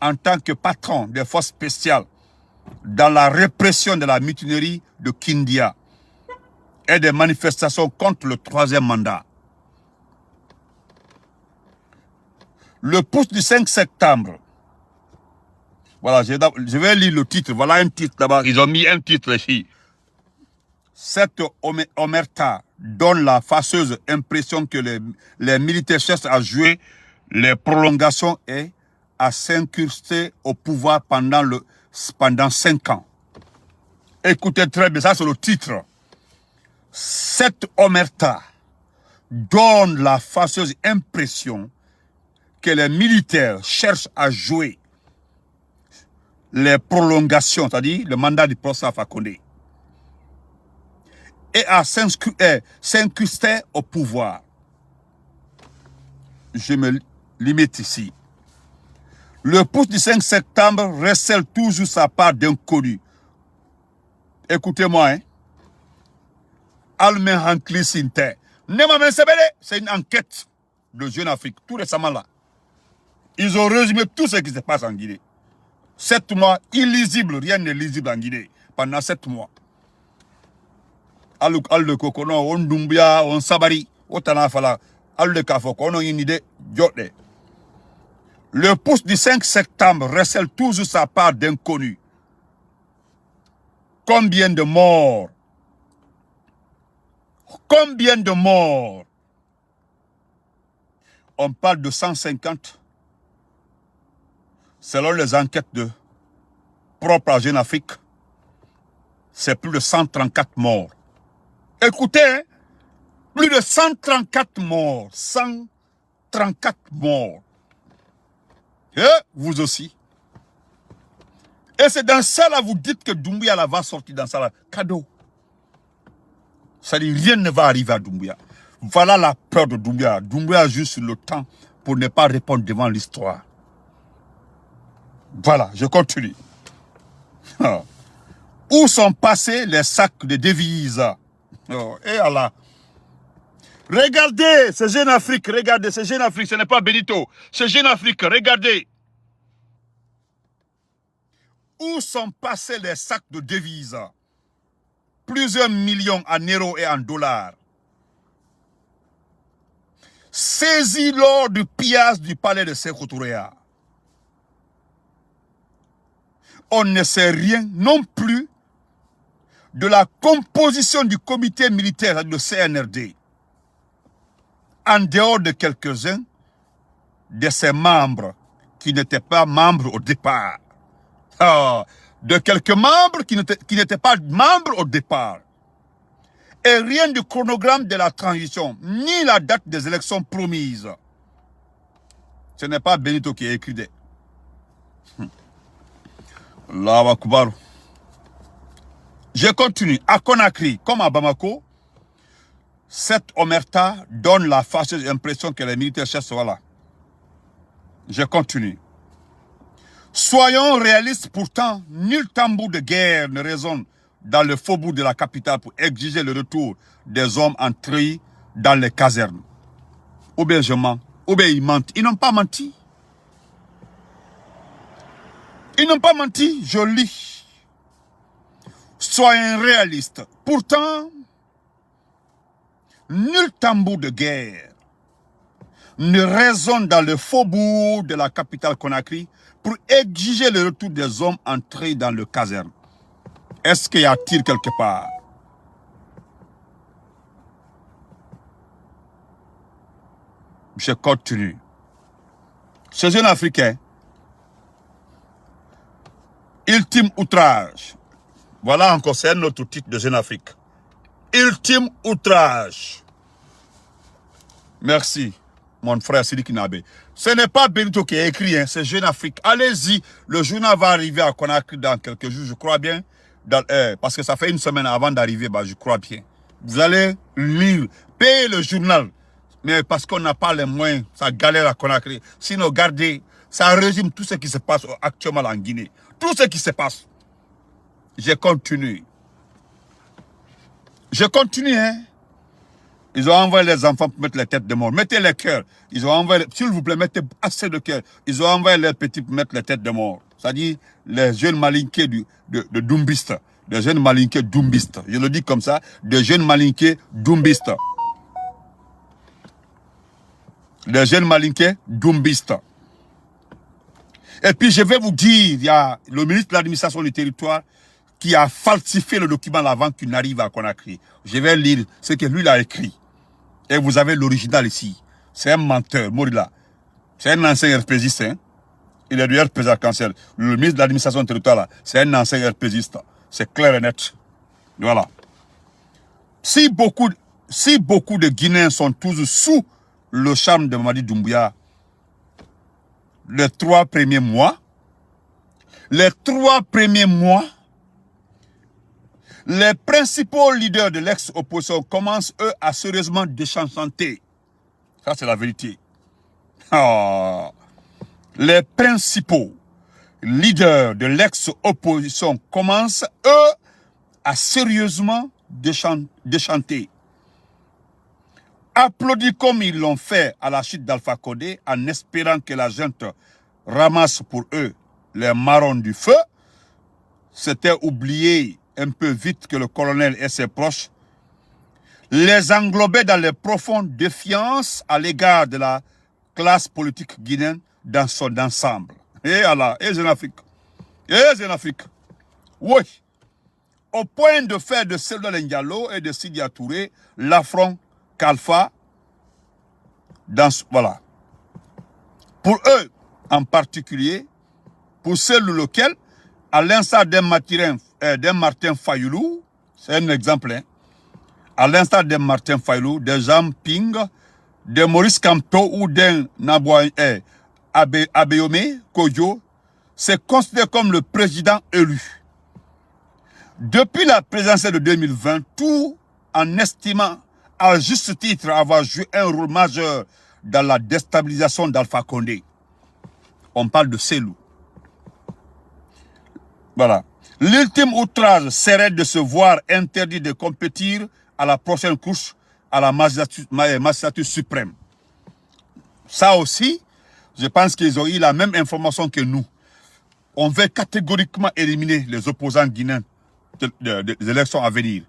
en tant que patron des forces spéciales dans la répression de la mutinerie de Kindia et des manifestations contre le 3e mandat. Le putsch du 5 septembre. Voilà, je vais lire le titre. Voilà un titre d'abord. Ils ont mis un titre ici. Cette omerta donne la fâcheuse impression que les militaires cherchent à jouer les prolongations et à s'incruster au pouvoir pendant 5 ans. Écoutez très bien, ça c'est le titre. Cette omerta donne la fâcheuse impression que les militaires cherchent à jouer les prolongations, c'est-à-dire le mandat du professeur Alpha Condé, et à s'incruster au pouvoir. Je me limite ici. Le putsch du 5 septembre recèle toujours sa part d'inconnu. Écoutez-moi, hein. Almen Hankli Sinte. C'est une enquête de Jeune Afrique, tout récemment là. Ils ont résumé tout ce qui se passe en Guinée. 7 mois, illisible, rien n'est lisible en Guinée. Pendant 7 mois. Al de Kokono, on Dumbia, on Sabari, on Tanafala, Al de Kafoko, on a une idée, Jotne. Le putsch du 5 septembre recèle toujours sa part d'inconnu. Combien de morts? Combien de morts? On parle de 150. Selon les enquêtes propres à Jeune Afrique, c'est plus de 134 morts. Écoutez, hein, plus de 134 morts. 134 morts. Et vous aussi. Et c'est dans ça là, vous dites que Doumbouya là va sortir dans ça là. Cadeau. Ça dit, rien ne va arriver à Doumbouya. Voilà la peur de Doumbouya. Doumbouya a juste le temps pour ne pas répondre devant l'histoire. Voilà, je continue. Où sont passés les sacs de devises? Oh, et Allah. Regardez, c'est Jeune Afrique, regardez, c'est Jeune Afrique, ce n'est pas Benito. C'est Jeune Afrique, regardez. Où sont passés les sacs de devises? Plusieurs millions en euros et en dollars. Saisis lors du pillage du palais de Sékou Touré. On ne sait rien non plus de la composition du comité militaire de CNRD, en dehors de quelques-uns de ses membres qui n'étaient pas membres au départ. De quelques membres qui n'étaient pas membres au départ. Et rien du chronogramme de la transition, ni la date des élections promises. Ce n'est pas Benito qui a écrit des... Allahu Akbar. Je continue. À Conakry, comme à Bamako, cette omerta donne la fâcheuse impression que les militaires cherchent. Voilà. Je continue. Soyons réalistes, pourtant, nul tambour de guerre ne résonne dans le faubourg de la capitale pour exiger le retour des hommes entrés dans les casernes. Ou bien je mens, ou bien ils mentent. Ils n'ont pas menti. Ils n'ont pas menti, je lis. Soyons réalistes. Pourtant, nul tambour de guerre ne résonne dans le faubourg de la capitale Conakry pour exiger le retour des hommes entrés dans le caserne. Est-ce qu'il y a tir quelque part? Je continue. Ce jeune Africain, ultime outrage. Voilà encore, c'est un autre titre de Jeune Afrique. Ultime outrage. Merci, mon frère Sidi Kinabe. Ce n'est pas Benito qui a écrit, hein, c'est Jeune Afrique. Allez-y, le journal va arriver à Conakry dans quelques jours, je crois bien. Parce que ça fait une semaine avant d'arriver, bah, je crois bien. Vous allez lire, payer le journal. Mais parce qu'on n'a pas les moyens, ça galère à Conakry. Sinon, regardez, ça résume tout ce qui se passe actuellement en Guinée. Tout ce qui se passe. Je continue. Je continue, hein. Ils ont envoyé les enfants pour mettre les têtes de mort. Mettez les cœurs. Ils ont envoyé, s'il vous plaît, mettez assez de cœurs. Ils ont envoyé les petits pour mettre les têtes de mort. C'est-à-dire les jeunes malinqués de Doumbistes. Des jeunes malinqués Doumbistes. Je le dis comme ça. Des jeunes malinqués Doumbistes. Les jeunes malinqués Doumbistes. Et puis je vais vous dire, il y a le ministre de l'administration du territoire qui a falsifié le document avant qu'il n'arrive à Conakry. Je vais lire ce que lui a écrit. Et vous avez l'original ici. C'est un menteur, Morila. C'est un ancien RPGiste. Hein? Il est du RPG Arc-en-Ciel. Le ministre de l'administration du territoire, là, c'est un ancien RPGiste. C'est clair et net. Voilà. Si beaucoup de Guinéens sont tous sous le charme de Mamadi Doumbouya, les 3 premiers mois, les principaux leaders de l'ex-opposition commencent, eux, à sérieusement déchanter. Ça, c'est la vérité. Oh. Les principaux leaders de l'ex-opposition commencent, eux, à sérieusement déchanter. Applaudis comme ils l'ont fait à la chute d'Alpha Condé, en espérant que la junte ramasse pour eux les marrons du feu, c'était oublié un peu vite que le colonel et ses proches les englobaient dans les profondes défiances à l'égard de la classe politique guinéenne dans son ensemble. Et Allah, et Zénafrique. Oui. Au point de faire de Selda Ndiallo et de Sidia Touré l'affront qu'Alpha, voilà. Pour eux en particulier, pour ceux lequel, à l'instar d'un Martin Fayoulou, c'est un exemple, hein, à l'instar d'un Martin Fayoulou, d'un Jean Ping, d'un Maurice Kamto ou d'un Abeyome Kojo, c'est considéré comme le président élu. Depuis la présidentielle de 2020, tout en estimant à juste titre avoir joué un rôle majeur dans la déstabilisation d'Alpha Condé. On parle de Selou. Voilà. L'ultime outrage serait de se voir interdit de compétir à la prochaine course à la magistrature suprême. Ça aussi, je pense qu'ils ont eu la même information que nous. On veut catégoriquement éliminer les opposants guinéens des élections à venir.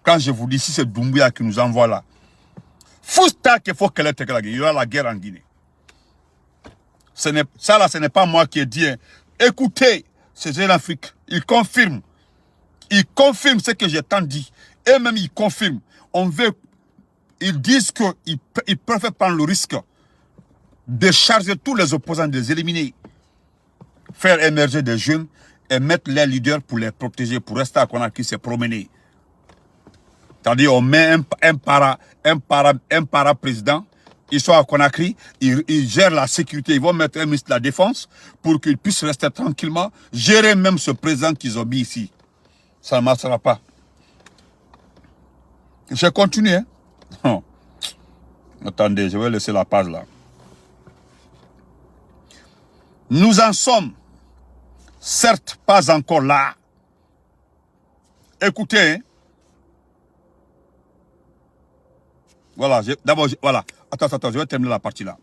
Quand je vous dis, si c'est Doumbouya qui nous envoie là, Fousta qu'il faut qu'elle ait la guerre. Il y aura la guerre en Guinée. Ça là, ce n'est pas moi qui ai dit. Hein. Écoutez, ces jeunes Afrique, ils confirment. Ils confirment ce que j'ai tant dit. Et même ils confirment. Ils disent qu'ils préfèrent prendre le risque de charger tous les opposants, de les éliminer. Faire émerger des jeunes et mettre les leaders pour les protéger, pour rester à Conakry, se promener. C'est-à-dire, on met un para-président, ils sont à Conakry, ils gèrent la sécurité, ils vont mettre un ministre de la Défense pour qu'ils puissent rester tranquillement, gérer même ce président qu'ils ont mis ici. Ça ne marchera pas. Je continue. Hein? Oh. Attendez, je vais laisser la page là. Nous en sommes, certes, pas encore là. Écoutez, hein? Voilà, d'abord, voilà. Attends, je vais terminer la partie là.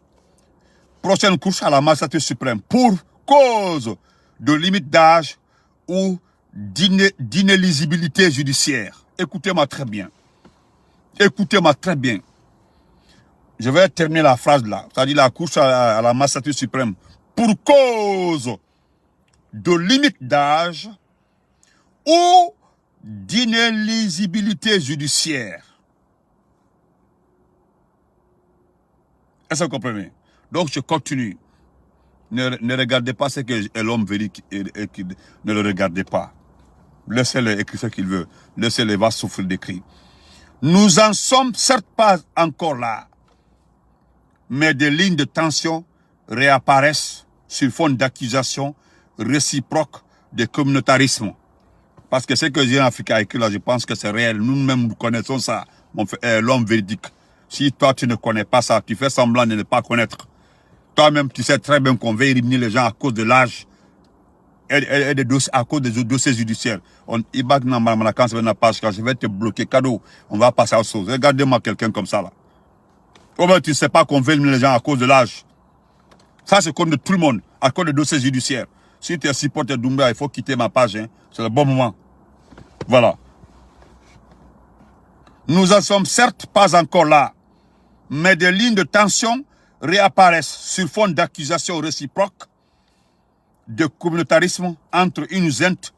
Prochaine course à la magistrature suprême pour cause de limite d'âge ou d'inéligibilité judiciaire. Écoutez-moi très bien. Écoutez-moi très bien. Je vais terminer la phrase là. C'est-à-dire la course à la magistrature suprême pour cause de limite d'âge ou d'inéligibilité judiciaire. Est-ce que vous comprenez? Donc je continue. Ne regardez pas ce que l'homme veut dire et ne le regardez pas. Laissez-le écrire ce qu'il veut. Laissez-le, va souffrir des cris. Nous en sommes certes pas encore là, mais des lignes de tension réapparaissent sur fond d'accusations réciproques de communautarisme. Parce que ce que j'ai en Afrique a écrit là, je pense que c'est réel. Nous-mêmes, nous connaissons ça, l'homme véridique. Si toi, tu ne connais pas ça, tu fais semblant de ne pas connaître. Toi-même, tu sais très bien qu'on veut éliminer les gens à cause de l'âge. et des dossiers, à cause des dossiers judiciaires. Il va quand je vais te bloquer, cadeau. On va passer à autre chose. Regardez-moi quelqu'un comme ça, là. Oh ben, tu ne sais pas qu'on veut les gens à cause de l'âge. Ça, c'est contre tout le monde, à cause des dossiers judiciaires. Si tu es supporter Doumbouya, il faut quitter ma page. Hein. C'est le bon moment. Voilà. Nous en sommes certes pas encore là, mais des lignes de tension réapparaissent sur fond d'accusations réciproques de communautarisme entre une junte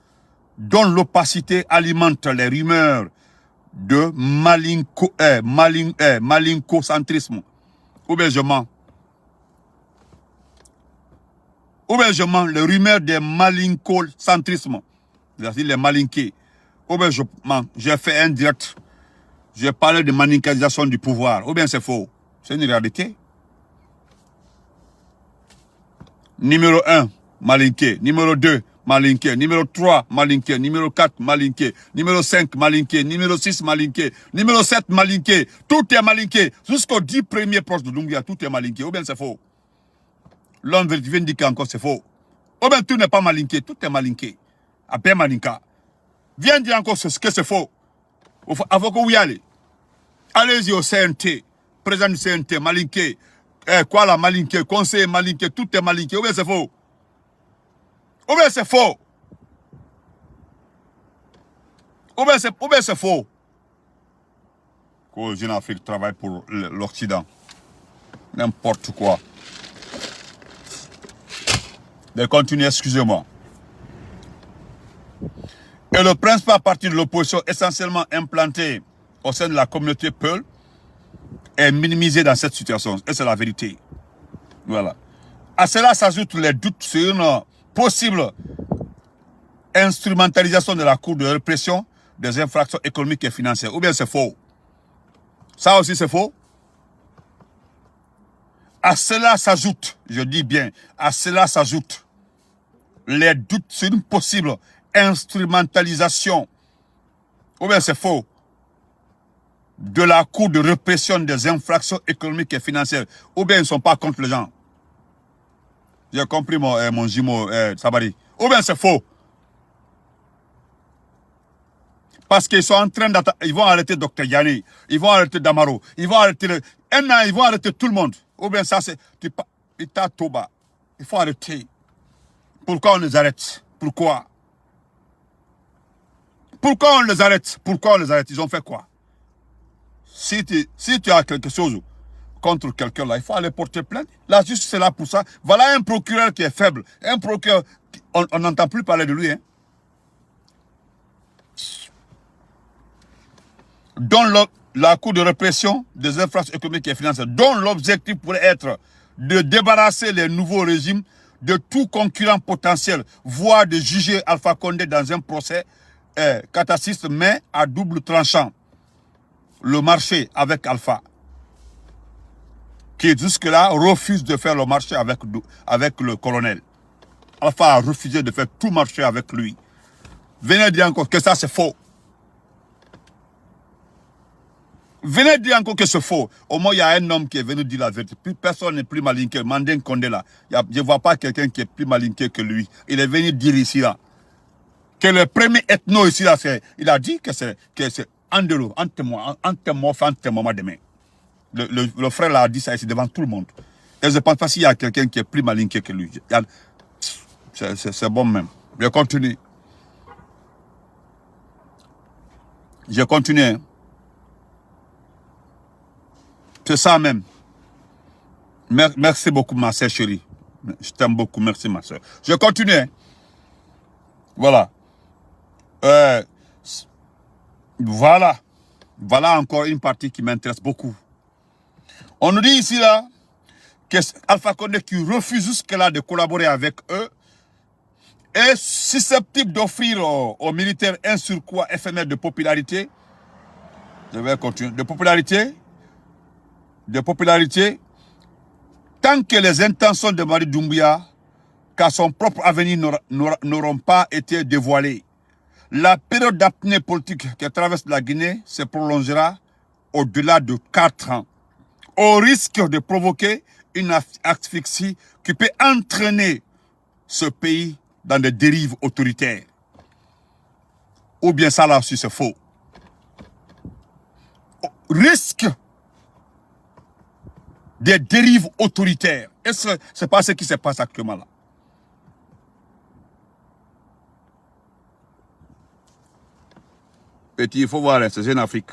dont l'opacité alimente les rumeurs de malincocentrisme. Ou bien je mens. Ou bien je mens, les rumeurs de malincocentrisme. C'est-à-dire les malinqués. Ou bien je mens, j'ai fait un direct. J'ai parlé de manicalisation du pouvoir. Ou bien c'est faux. C'est une réalité. Numéro 1, malinqué. Numéro 2, malinqué. Numéro 3, malinqué. Numéro 4, malinqué. Numéro 5, malinqué. Numéro 6, malinqué. Numéro 7, malinqué. Tout est malinqué. Jusqu'aux 10 premiers proches de Doumbouya, tout est malinqué. Ou bien c'est faux. L'homme vient dire qu'encore c'est faux. Ou bien tout n'est pas malinqué. Tout est malinqué. À peine malinka. Viens dire encore ce que c'est faux. Avant que vous y allez. Allez-y au CNT. Président du CNT, malinqué. Quoi la malinqué, conseiller malinqué, tout est malinqué. Ou bien c'est faux. Ou bien c'est faux. Ou bien c'est faux. Que les jeunes Afrique travaillent pour l'Occident. N'importe quoi. De continuer, excusez-moi. Et le principal parti de l'opposition essentiellement implanté au sein de la communauté Peul est minimisé dans cette situation. Et c'est la vérité. Voilà. À cela s'ajoutent les doutes sur une possible instrumentalisation de la Cour de répression des infractions économiques et financières. Ou bien c'est faux. Ça aussi c'est faux. À cela s'ajoute, je dis bien, à cela s'ajoute les doutes sur une possible instrumentalisation, ou bien c'est faux, de la Cour de répression des infractions économiques et financières, ou bien ils ne sont pas contre les gens. J'ai compris mon jumeau, Sabari. Ou bien c'est faux. Parce qu'ils sont en train d'attendre, ils vont arrêter Dr Yanni, ils vont arrêter Damaro, ils vont arrêter ils vont arrêter tout le monde. Ou bien ça c'est, Toba. Il faut arrêter. Pourquoi on les arrête? Pourquoi? Pourquoi on les arrête? Pourquoi on les arrête? Ils ont fait quoi? Si tu as quelque chose contre quelqu'un là, il faut aller porter plainte. La justice est là pour ça. Voilà un procureur qui est faible. Un procureur, on n'entend plus parler de lui. Hein. Dont la Cour de répression des infractions économiques et financières, dont l'objectif pourrait être de débarrasser les nouveaux régimes de tout concurrent potentiel, voire de juger Alpha Condé dans un procès catastrophique, mais à double tranchant. Le marché avec Alpha, qui jusque-là refuse de faire le marché avec le colonel. Alpha a refusé de faire tout marché avec lui. Venez dire encore que ça c'est faux. Venez dire encore que c'est faux. Au moins, il y a un homme qui est venu dire la vérité. Plus personne n'est plus malinqué. Mandin Condé là. Je ne vois pas quelqu'un qui est plus malinqué que lui. Il est venu dire ici là. Que le premier ethno ici là, il a dit que c'est Andelo, entre-moi demain. Le frère là a dit ça ici devant tout le monde. Et je ne pense pas s'il y a quelqu'un qui est plus malinqué que lui. C'est bon même. Je continue. Je continue. C'est ça même. Merci beaucoup, ma soeur chérie. Je t'aime beaucoup. Merci, ma soeur. Je continue. Voilà. Voilà. Voilà encore une partie qui m'intéresse beaucoup. On nous dit ici, là, que Alpha Condé, qui refuse jusque-là de collaborer avec eux, est susceptible d'offrir aux militaires un surcroît éphémère de popularité. Je vais continuer. De popularité, tant que les intentions de Mamadi Doumbouya, qu'à son propre avenir, n'auront pas été dévoilées. La période d'apnée politique qui traverse la Guinée se prolongera au-delà de 4 ans, au risque de provoquer une asphyxie qui peut entraîner ce pays dans des dérives autoritaires. Ou bien ça là aussi c'est faux. Risque des dérives autoritaires. Est-ce que c'est pas ce qui se passe actuellement là? Petit, il faut voir, c'est en Afrique.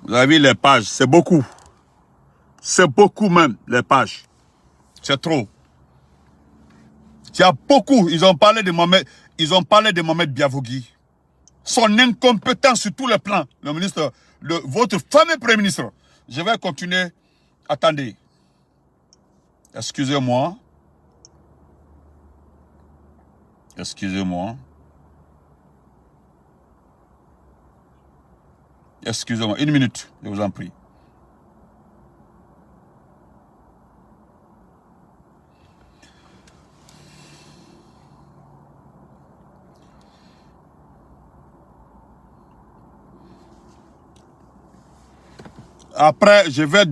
Vous avez vu les pages, c'est beaucoup. C'est beaucoup même, les pages. C'est trop. Il y a beaucoup. Ils ont parlé de Mohamed Biavogui. Son incompétence sur tous les plans. Le ministre, votre fameux Premier ministre. Je vais continuer. Attendez. Excusez-moi. Excusez-moi. Excusez-moi. Une minute, je vous en prie. Après, je vais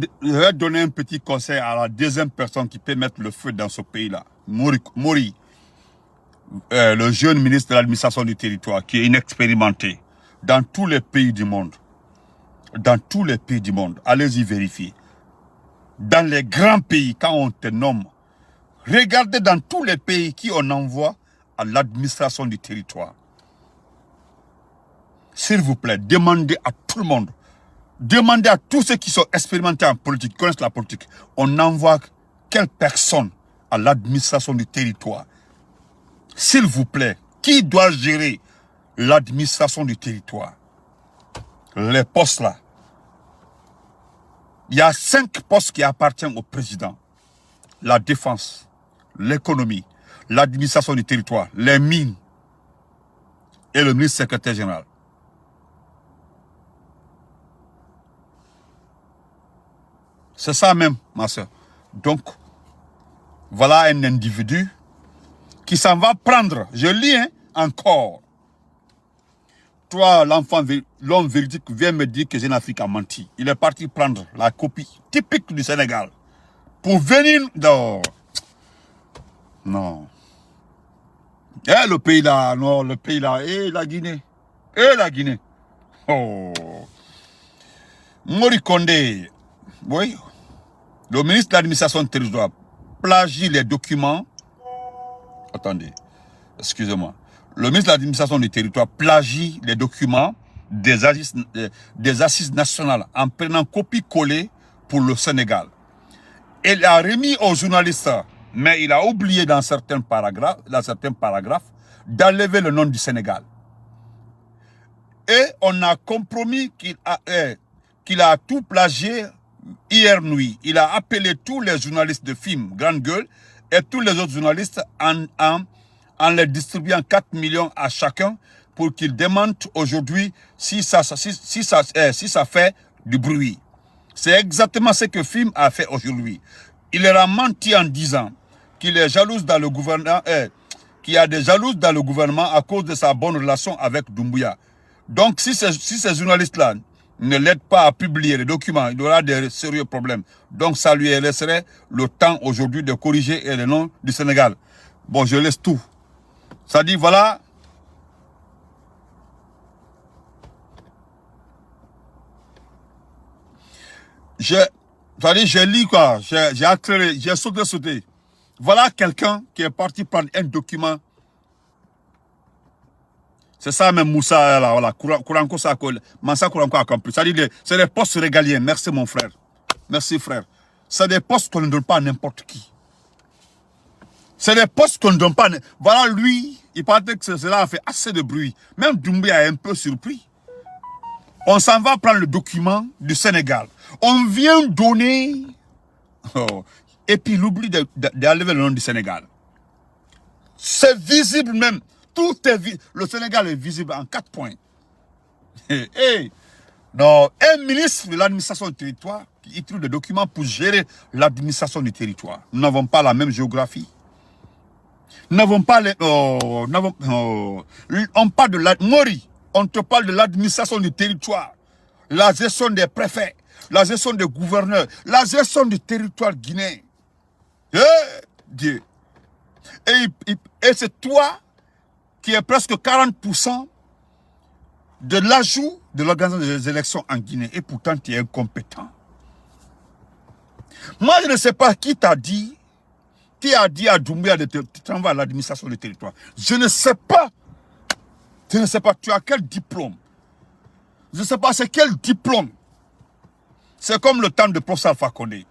donner un petit conseil à la deuxième personne qui peut mettre le feu dans ce pays-là. Mori, le jeune ministre de l'administration du territoire, qui est inexpérimenté dans tous les pays du monde. Dans tous les pays du monde. Allez-y vérifier. Dans les grands pays, quand on te nomme, regardez dans tous les pays qui on envoie à l'administration du territoire. S'il vous plaît, demandez à tout le monde. Demandez à tous ceux qui sont expérimentés en politique, qui connaissent la politique, on envoie quelle personne à l'administration du territoire? S'il vous plaît, qui doit gérer l'administration du territoire? Les postes là. Il y a 5 postes qui appartiennent au président. La défense, l'économie, l'administration du territoire, les mines et le ministre secrétaire général. C'est ça même, ma soeur. Donc, voilà un individu qui s'en va prendre, je lis encore. Toi, l'homme véridique vient me dire que Jeune Afrique a menti. Il est parti prendre la copie typique du Sénégal pour venir dans... Non. Et le pays là, non, le pays là, et la Guinée. Et la Guinée. Oh. Mori Kondé, oui. Le ministre de l'administration du territoire plagie les documents. Attendez, excusez-moi. Le ministre de l'administration du territoire plagie les documents des assises nationales en prenant copie-collée pour le Sénégal. Il a remis aux journalistes, mais il a oublié dans certains paragraphes, d'enlever le nom du Sénégal. Et on a compromis qu'il a tout plagié hier nuit. Il a appelé tous les journalistes de films Grande Gueule et tous les autres journalistes en les distribuant 4 millions à chacun pour qu'ils demandent aujourd'hui si ça fait du bruit. C'est exactement ce que Film a fait aujourd'hui. Il leur a menti en disant qu'il est jaloux dans le gouvernement, qu'il y a des jalouses dans le gouvernement à cause de sa bonne relation avec Doumbouya. Donc si ces journalistes-là ne l'aident pas à publier les documents, il aura des sérieux problèmes. Donc ça lui laisserait le temps aujourd'hui de corriger le nom du Sénégal. Bon, je laisse tout. Ça dit, voilà. J'ai lu quoi, j'ai accéléré, j'ai sauté. Voilà quelqu'un qui est parti prendre un document. C'est ça même Moussa, là, voilà, Kouranko Sakol, Mansa Kouranko a compris. Ça dit, c'est des postes régaliens. Merci mon frère. Merci frère. C'est des postes qu'on ne donne pas à n'importe qui. C'est des postes qu'on ne donne pas. Voilà, lui, il paraît que cela a fait assez de bruit. Même Doumbouya est un peu surpris. On s'en va prendre le document du Sénégal. On vient donner... Oh, et puis il oublie d'enlever le nom du Sénégal. C'est visible même. Tout est visible. Le Sénégal est visible en 4 points. Non, un ministre de l'administration du territoire qui utilise des documents pour gérer l'administration du territoire. Nous n'avons pas la même géographie. Nous n'avons pas les... on parle de la... Mori, on te parle de l'administration du territoire. La gestion des préfets. la gestion des gouverneurs, la gestion du territoire guinéen. Eh, Dieu. Et c'est toi qui es presque 40% de l'ajout de l'organisation des élections en Guinée. Et pourtant, tu es incompétent. Moi, je ne sais pas qui t'a dit, qui a dit à Doumbouya de t'envoyer à l'administration du territoire. Je ne sais pas. Je ne sais pas, tu as quel diplôme? Je ne sais pas, c'est quel diplôme? C'est comme le temps de professeur Alpha Condé.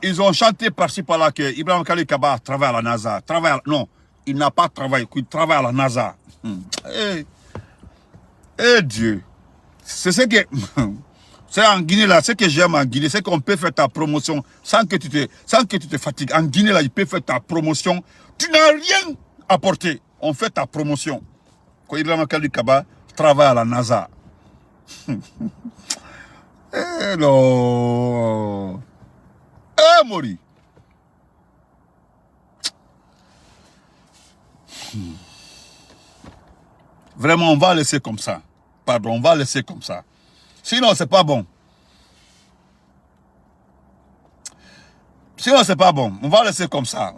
Ils ont chanté par-ci par-là que Ibrahim Khalil Kaba travaille à la NASA. Non, il n'a pas travaillé, il travaille à la NASA. Dieu. C'est ce que... C'est en Guinée là, ce que j'aime en Guinée, c'est qu'on peut faire ta promotion sans que tu te fatigues. En Guinée là, il peut faire ta promotion. Tu n'as rien apporté. On fait ta promotion. Quand Ibrahim Khalil Kaba travaille à la NASA. Non. Mori. Vraiment, on va laisser comme ça. Pardon, on va laisser comme ça. Sinon, c'est pas bon. Sinon, c'est pas bon. On va laisser comme ça.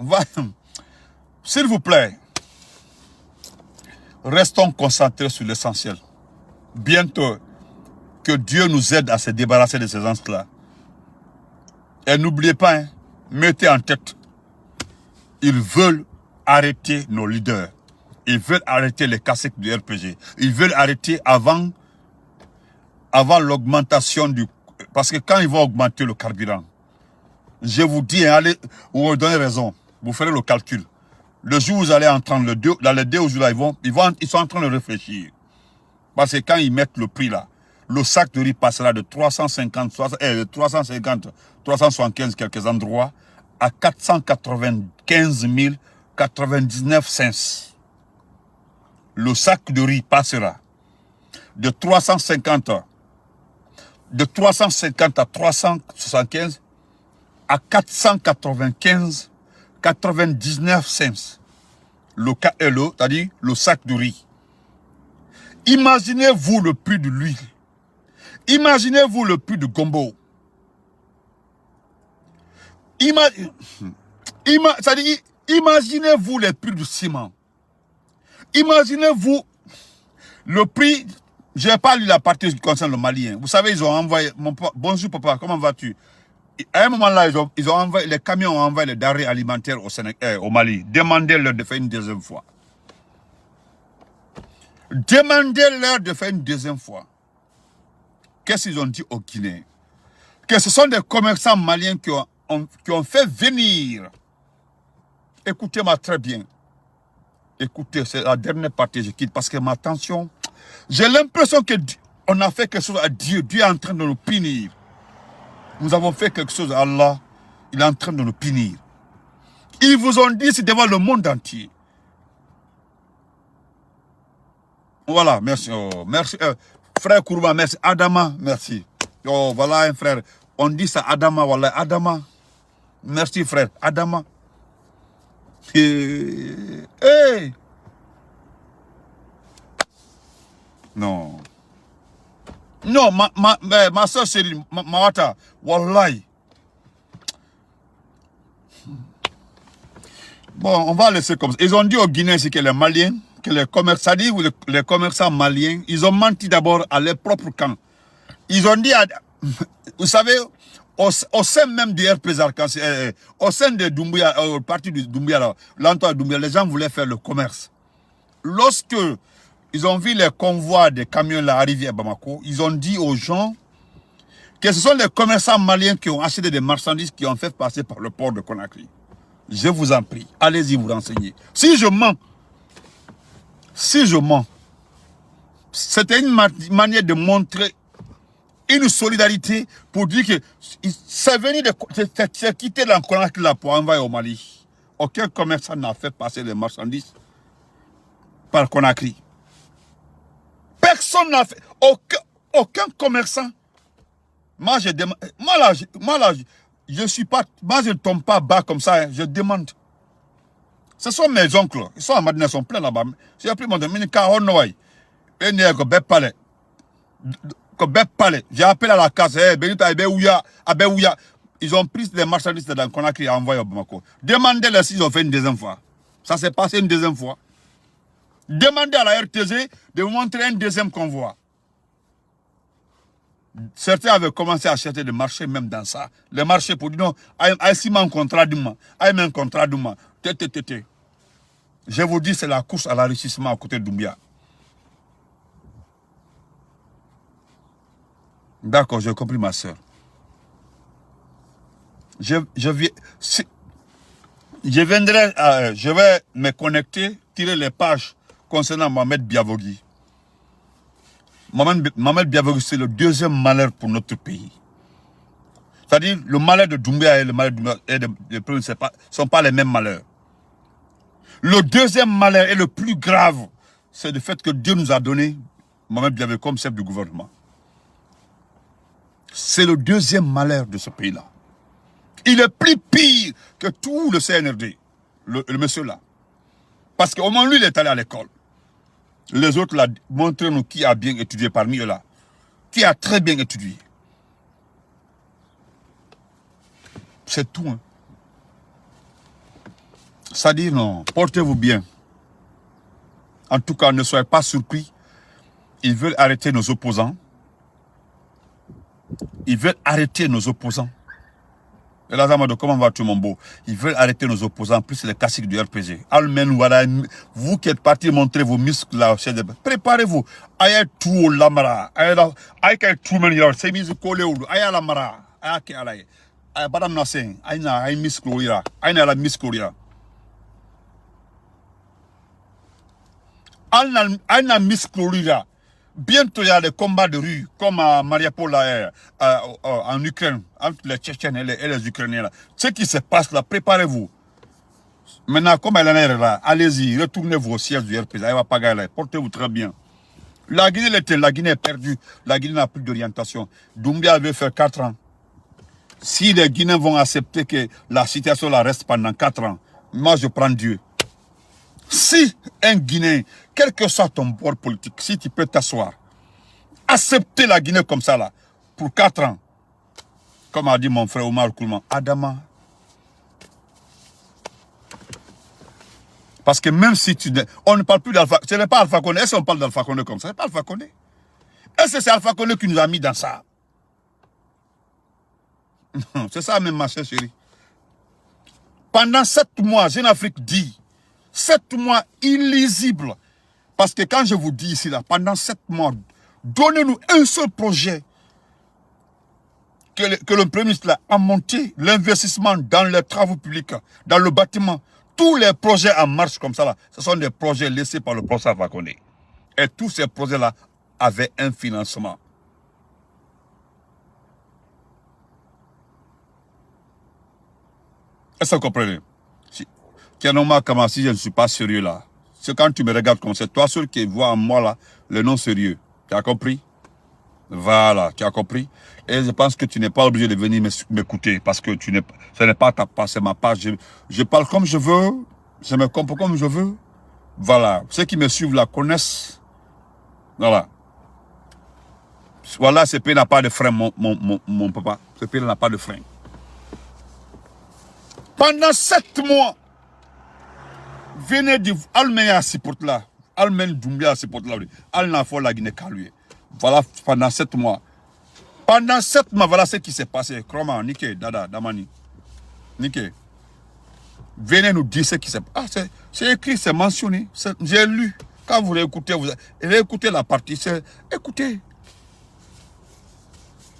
S'il vous plaît, restons concentrés sur l'essentiel. Bientôt, que Dieu nous aide à se débarrasser de ces gens-là. Et n'oubliez pas, hein, mettez en tête, ils veulent arrêter nos leaders. Ils veulent arrêter les cassettes du RPG. Ils veulent arrêter avant l'augmentation du... Parce que quand ils vont augmenter le carburant, je vous dis, hein, allez, vous me donnez raison, vous ferez le calcul. Le jour où vous allez entendre, dans les 2 jours là, ils sont en train de réfléchir. Parce que quand ils mettent le prix là, le sac de riz passera de 375 quelques endroits à 495 099 cents. Le sac de riz passera de 350 à 375 à 495 99 cents. Le KLO, c'est-à-dire le sac de riz. Imaginez-vous le prix de l'huile. Imaginez-vous le prix du gombo. Imaginez-vous les prix du ciment. Imaginez-vous le prix. Je n'ai pas lu la partie qui concerne le Mali. Vous savez, ils ont envoyé. Bonjour papa, comment vas-tu? À un moment là, ils ont envoyé, les camions ont envoyé les denrées alimentaires au Mali. Demandez-leur de faire une deuxième fois. Demandez-leur de faire une deuxième fois. Qu'est-ce qu'ils ont dit aux Guinéens? Que ce sont des commerçants maliens qui ont fait venir. Écoutez-moi très bien. Écoutez, c'est la dernière partie, je quitte parce que ma tension, j'ai l'impression qu'on a fait quelque chose à Dieu. Dieu est en train de nous punir. Nous avons fait quelque chose à Allah. Il est en train de nous punir. Ils vous ont dit, c'est devant le monde entier. Voilà, merci. Oh, merci. Frère Kourma, merci. Adama, merci. Oh, voilà un frère. On dit ça, Adama, voilà, Adama. Merci, frère. Adama. Hey. Non. Non, ma soeur Céline, Mawata, wallahi. Bon, on va laisser comme ça. Ils ont dit aux Guinéens, c'est que les Maliens, que les commerçants, les commerçants maliens, ils ont menti d'abord à leur propre camp. Ils ont dit, vous savez, au sein même du RPZ, au sein de Doumbouya, au parti de Doumbouya, l'entourage de Doumbouya, les gens voulaient faire le commerce. Lorsque ils ont vu les convois des camions là arriver à Bamako, ils ont dit aux gens que ce sont les commerçants maliens qui ont acheté des marchandises qui ont fait passer par le port de Conakry. Je vous en prie, allez-y vous renseigner. Si je mens, c'était une manière de montrer une solidarité pour dire que c'est venu de quitter la Conakry là pour envoyer au Mali. Aucun commerçant n'a fait passer les marchandises par Conakry. Personne n'a fait. Aucun commerçant. Moi, je demande. Moi là, je suis pas. Moi, je ne tombe pas bas comme ça. Hein, je demande. Ce sont mes oncles. Ils sont à Madina, ils sont pleins là-bas. J'ai appris mon ami, J'ai appelé à la case. Ils ont pris des marchandises dans Conakry et envoyé au Bamako. Demandez-leur s'ils ont fait une deuxième fois. Ça s'est passé une deuxième fois. Demandez à la RTZ de vous montrer un deuxième convoi. Certains avaient commencé à acheter des marchés même dans ça. Les marchés pour dire non, un contrat du mois. Un contrat du mois. Je vous dis, c'est la course à l'enrichissement à côté de Doumbia. D'accord, j'ai compris ma soeur. Je vais me connecter, tirer les pages concernant Mohamed Biavogui. Mohamed Biavogui, c'est le deuxième malheur pour notre pays. C'est-à-dire, le malheur de Doumbia et le malheur de Premier ne sont pas les mêmes malheurs. Le deuxième malheur et le plus grave, c'est le fait que Dieu nous a donné Mohamed Biavogui comme chef du gouvernement. C'est le deuxième malheur de ce pays-là. Il est plus pire que tout le CNRD, le monsieur là. Parce qu'au moins lui, il est allé à l'école. Les autres là, montrez-nous qui a bien étudié parmi eux là. Qui a très bien étudié. C'est tout. Hein. Ça dit non, portez-vous bien. En tout cas, ne soyez pas surpris. Ils veulent arrêter nos opposants. Ils veulent arrêter nos opposants. Et là, comment vas-tu, mon beau? Ils veulent arrêter nos opposants, plus les classiques du RPG. Almen, voilà, vous qui êtes partis montrer vos muscles là, préparez-vous. Aïe, tout au lamara. Aïe, tout le monde, c'est mis au collé ou aïe, lamara. Aïe, aïe, aïe, badam nasen. Aïe, muscle ou ira. Aïe, la muscle ou ira. Aïe, muscle ou ira. Bientôt, il y a des combats de rue, comme à Mariupol, en Ukraine, entre les Tchétchènes et les Ukrainiens. Là. Ce qui se passe là, préparez-vous. Maintenant, comme elle en est là, allez-y, retournez-vous au siège du RPG. Portez-vous très bien. La Guinée est perdue. La Guinée n'a plus d'orientation. Doumbia veut faire 4 ans. Si les Guinéens vont accepter que la situation là reste pendant 4 ans, moi je prends Dieu. Si un Guinéen, quel que soit ton bord politique, si tu peux t'asseoir, accepter la Guinée comme ça là, pour 4 ans, comme a dit mon frère Omar Koulman, Adama. Parce que même si on ne parle plus d'Alpha, ce n'est pas Alpha Condé, est-ce qu'on parle d'Alpha Condé comme ça? Ce n'est pas Alpha Condé. Est-ce que c'est Alpha Condé qui nous a mis dans ça? Non, c'est ça même ma chère chérie. Pendant 7 mois, Jeune Afrique dit, 7 mois illisibles. Parce que quand je vous dis ici, là, pendant 7 mois, donnez-nous un seul projet que le Premier ministre a monté, l'investissement dans les travaux publics, dans le bâtiment. Tous les projets en marche comme ça, là, ce sont des projets laissés par le professeur Fakonde. Et tous ces projets-là avaient un financement. Est-ce que vous comprenez? Kianoma Kama, si je ne suis pas sérieux là, c'est quand tu me regardes comme c'est toi seul qui vois en moi là le non sérieux. Tu as compris? Voilà, tu as compris? Et je pense que tu n'es pas obligé de venir m'écouter parce que ce n'est pas ta part, c'est ma part. Je parle comme je veux, je me comporte comme je veux. Voilà, ceux qui me suivent là connaissent. Voilà. Voilà, ce pays n'a pas de frein, mon papa. Ce pays n'a pas de frein. Pendant 7 mois, venez du Almen à Siport là. Almen Doumbia à Siport là. Alna faut la Guinée Kaloué. Voilà, pendant 7 mois. Pendant 7 mois, voilà ce qui s'est passé. Kroma, Nike, Dada, Damani. Nike. Venez nous dire ce qui s'est passé. Ah, c'est écrit, c'est mentionné. J'ai lu. Quand vous réécoutez, réécoutez la partie. Écoutez.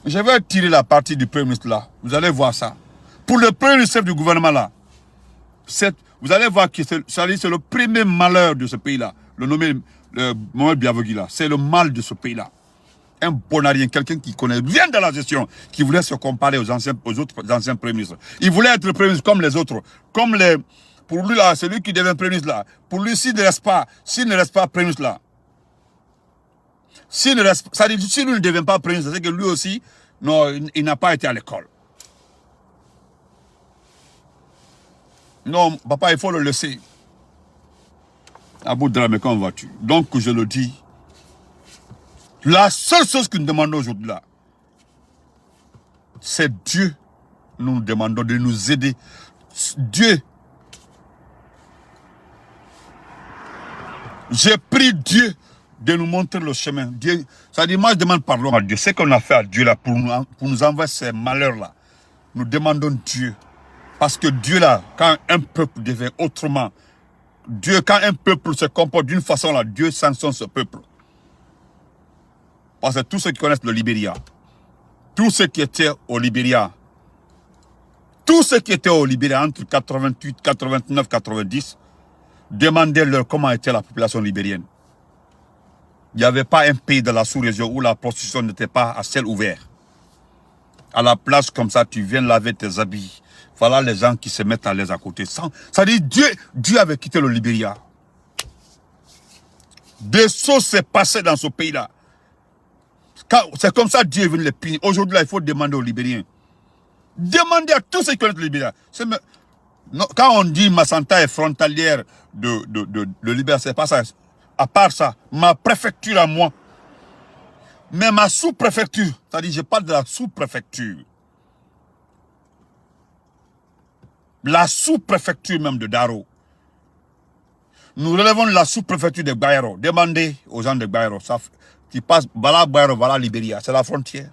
Je vais tirer la partie du Premier ministre là. Vous allez voir ça. Pour le Premier ministre du gouvernement là, vous allez voir que c'est le premier malheur de ce pays là. Le nommé Mohamed Biavogui là. C'est le mal de ce pays là. Un bonarien, quelqu'un qui connaît bien de la gestion, qui voulait se comparer aux autres anciens premiers ministres. Il voulait être premier ministre comme les autres. Pour lui là, c'est lui qui devient premier ministre là. Pour lui, s'il ne reste pas premier ministre là. S'il ne devient pas premier ministre, c'est que lui aussi, non, il n'a pas été à l'école. Non, papa, il faut le laisser. À bout de la mais quand vas-tu? Donc, je le dis, La seule chose que nous demandons aujourd'hui là, c'est Dieu. Nous demandons de nous aider. Dieu. J'ai pris Dieu de nous montrer le chemin. Dieu, ça dit, moi je demande pardon à Dieu. Ce qu'on a fait à Dieu là pour nous envoyer ces malheurs là. Nous demandons Dieu. Parce que Dieu là, quand un peuple devient autrement, Dieu, quand un peuple se comporte d'une façon là, Dieu sanctionne ce peuple. Parce que tous ceux qui connaissent le Libéria, tous ceux qui étaient au Libéria, entre 88, 89, 90, demandez-leur comment était la population libérienne. Il n'y avait pas un pays de la sous-région où la prostitution n'était pas à ciel ouvert. À la plage comme ça, tu viens laver tes habits. Voilà les gens qui se mettent à l'aise à côté. Ça dit Dieu avait quitté le Libéria. Des choses s'est passées dans ce pays-là. C'est comme ça que Dieu est venu les punir. Aujourd'hui, là, il faut demander aux Libériens. Demandez à tous ceux qui connaissent le Libéria. Quand on dit Massanta est frontalière de Libéria, c'est pas ça. À part ça, ma préfecture à moi, mais ma sous-préfecture, c'est-à-dire je parle de la sous-préfecture. La sous-préfecture même de Daro. Nous relevons la sous-préfecture de Bayero. Demandez aux gens de Bayero. Qui passent, voilà Bayero, voilà Libéria. C'est la frontière.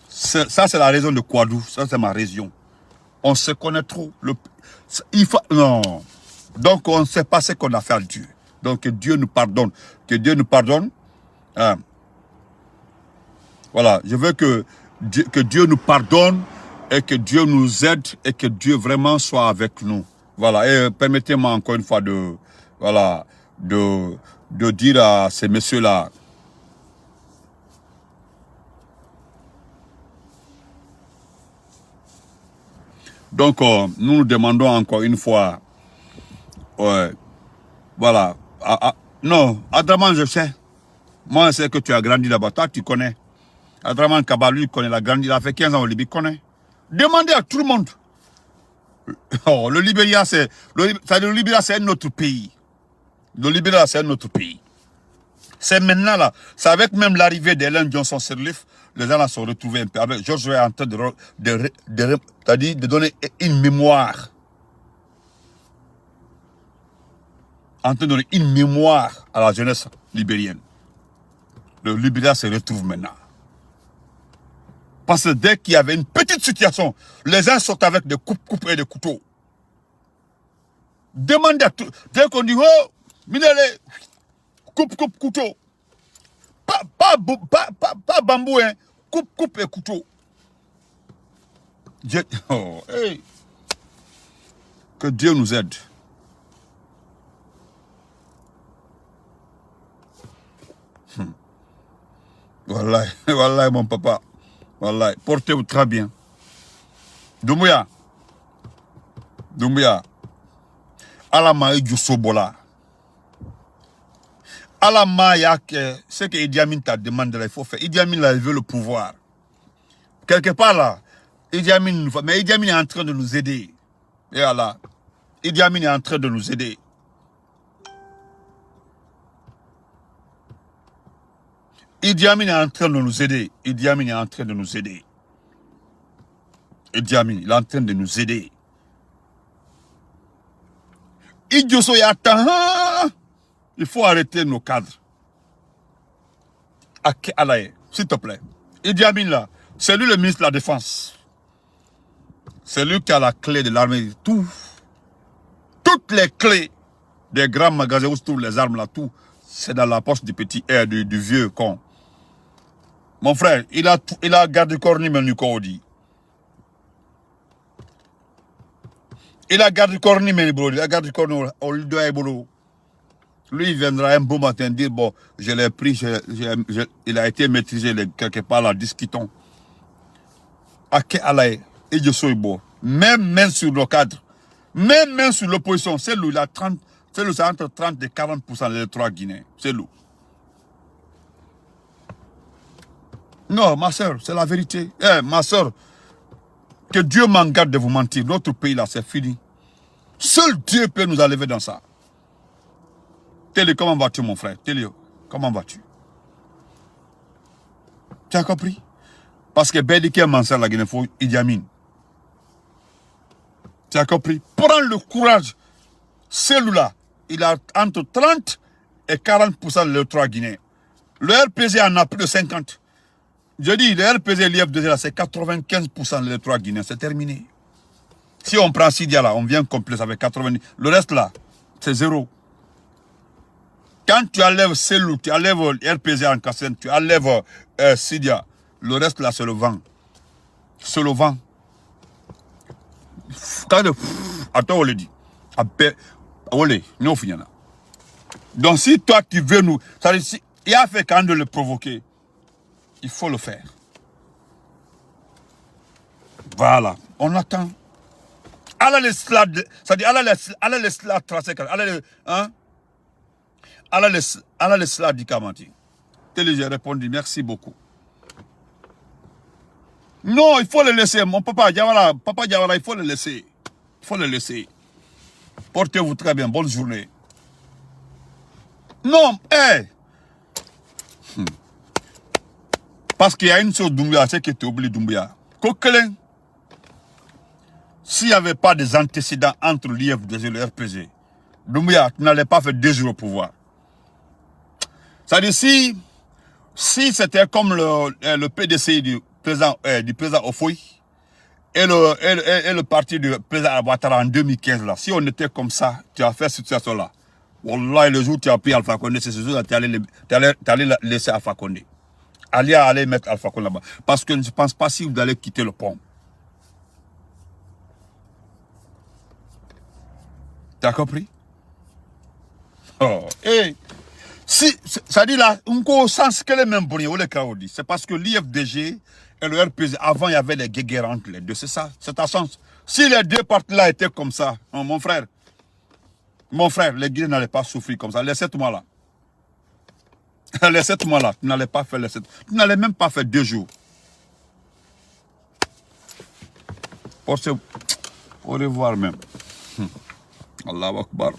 Ça, c'est la région de Kouadou. Ça, c'est ma région. On se connaît trop. Non. Donc, on ne sait pas ce qu'on a fait à Dieu. Donc, que Dieu nous pardonne. Que Dieu nous pardonne. Hein. Voilà. Je veux que Dieu nous pardonne et que Dieu nous aide et que Dieu vraiment soit avec nous. Voilà. Et permettez-moi encore une fois de dire à ces messieurs-là. Donc, nous demandons encore une fois, voilà, non, Adraman, je sais. Moi, je sais que tu as grandi là-bas. Toi, tu connais. Adraman Kabalou, il connaît. Il a grandi, il a fait 15 ans au Libye, il connaît. Demandez à tout le monde. Oh, le Libéria, c'est un autre pays. Le Libéria, c'est un autre pays. C'est maintenant là, c'est avec même l'arrivée d'Ellen Johnson Sirleaf, les gens là sont retrouvés un peu. Avec George Weah en train de donner une mémoire. En train de donner une mémoire à la jeunesse libérienne. Le Libéria se retrouve maintenant. Parce que dès qu'il y avait une petite situation, les gens sortent avec des coupes et des couteaux. Demandez à tout. Dès qu'on dit, oh, minéré, coupe, couteau. Pas bambou, hein. Coupe et couteau. Oh, hey. Que Dieu nous aide. Wallahi, wallahi, mon papa. Wallahi, portez-vous très bien. Doumbouya. Alama et Sobola. Alama Yak, ce que Idi Amin t'a demandé, il faut faire. Idi Amin là, il veut le pouvoir. Quelque part là, Idi Amin est en train de nous aider. Et voilà. Idi Amin est en train de nous aider. Idi Amin est en train de nous aider. Idi Amin est en train de nous aider. Idi Amin, il est en train de nous aider. Idioso Yata, il faut arrêter nos cadres. Alaye, s'il te plaît. Idi Amin là, c'est lui le ministre de la Défense. C'est lui qui a la clé de l'armée. Toutes les clés des grands magasins où se trouvent les armes là, tout, c'est dans la poche du petit air du vieux con. Mon frère, il a gardé corps ni menu dit. Il a gardé corps ni menu il a gardé corps au lieu de lui, il viendra un beau matin dire, bon, je l'ai pris, il a été maîtrisé quelque part là, discutons. Ake alaye, et je suis beau. Même sur le cadre, même sur l'opposition, c'est lui, c'est entre 30 et 40% des électorats guinéens. C'est lui. Non, ma soeur, c'est la vérité. Ma soeur, que Dieu m'en garde de vous mentir. Notre pays là, c'est fini. Seul Dieu peut nous enlever dans ça. Télé, comment vas-tu, mon frère? Télé, comment vas-tu? Tu as compris? Parce que Bédiké Mansa, la Guinée, il faut Idi Amin. Tu as compris? Prends le courage. Celui-là, il a entre 30 et 40% de l'électorat guinéen. Le RPG en a plus de 50. Je dis, le RPG l'IF2, c'est 95% de l'électorat guinéen. C'est terminé. Si on prend Sidia là, on vient complet avec 90. Le reste là, c'est zéro. Quand tu enlèves Selou, tu enlèves RPG en Kassène, tu enlèves Sidia, le reste là, c'est le vent. C'est le vent. Attends, on le dit. Donc si toi tu veux nous, si il a fait quand de le provoquer, il faut le faire. Voilà, on attend. Allah les slades, c'est-à-dire Allah les slades tracés, Allah les slades du Kamanti. J'ai répondu merci beaucoup. Non, il faut le laisser, mon papa Diawara, il faut le laisser. Il faut le laisser. Portez-vous très bien, bonne journée. Non, Parce qu'il y a une chose Doumbia, c'est que tu oublies Doumbia. Coquelin. S'il n'y avait pas des antécédents entre l'IF2 et le RPG, Doumbia, tu n'allais pas faire 2 jours au pouvoir. C'est-à-dire, si c'était comme le PDC du président Ofoy et le parti du président Ouattara en 2015, là, si on était comme ça, tu as fait cette situation-là. Wallah, le jour où tu as pris Alpha Condé, c'est ce jour-là tu allais laisser Alpha Condé. Allez mettre Alpha Condé là-bas. Parce que je ne pense pas si vous allez quitter le pont. Tu as compris? Oh, ça dit là, on sens que les mêmes bruits, c'est parce que l'IFDG et le RPG, avant il y avait des guéguerres entre les deux, c'est ça, c'est ta sens. Si les deux parties-là étaient comme ça, oh, mon frère, les Guinéens n'allaient pas souffrir comme ça, les 7 mois là. Les 7 mois là, tu n'allais pas faire les 7, tu n'allais même pas faire 2 jours. Au revoir même. Allahu Akbar.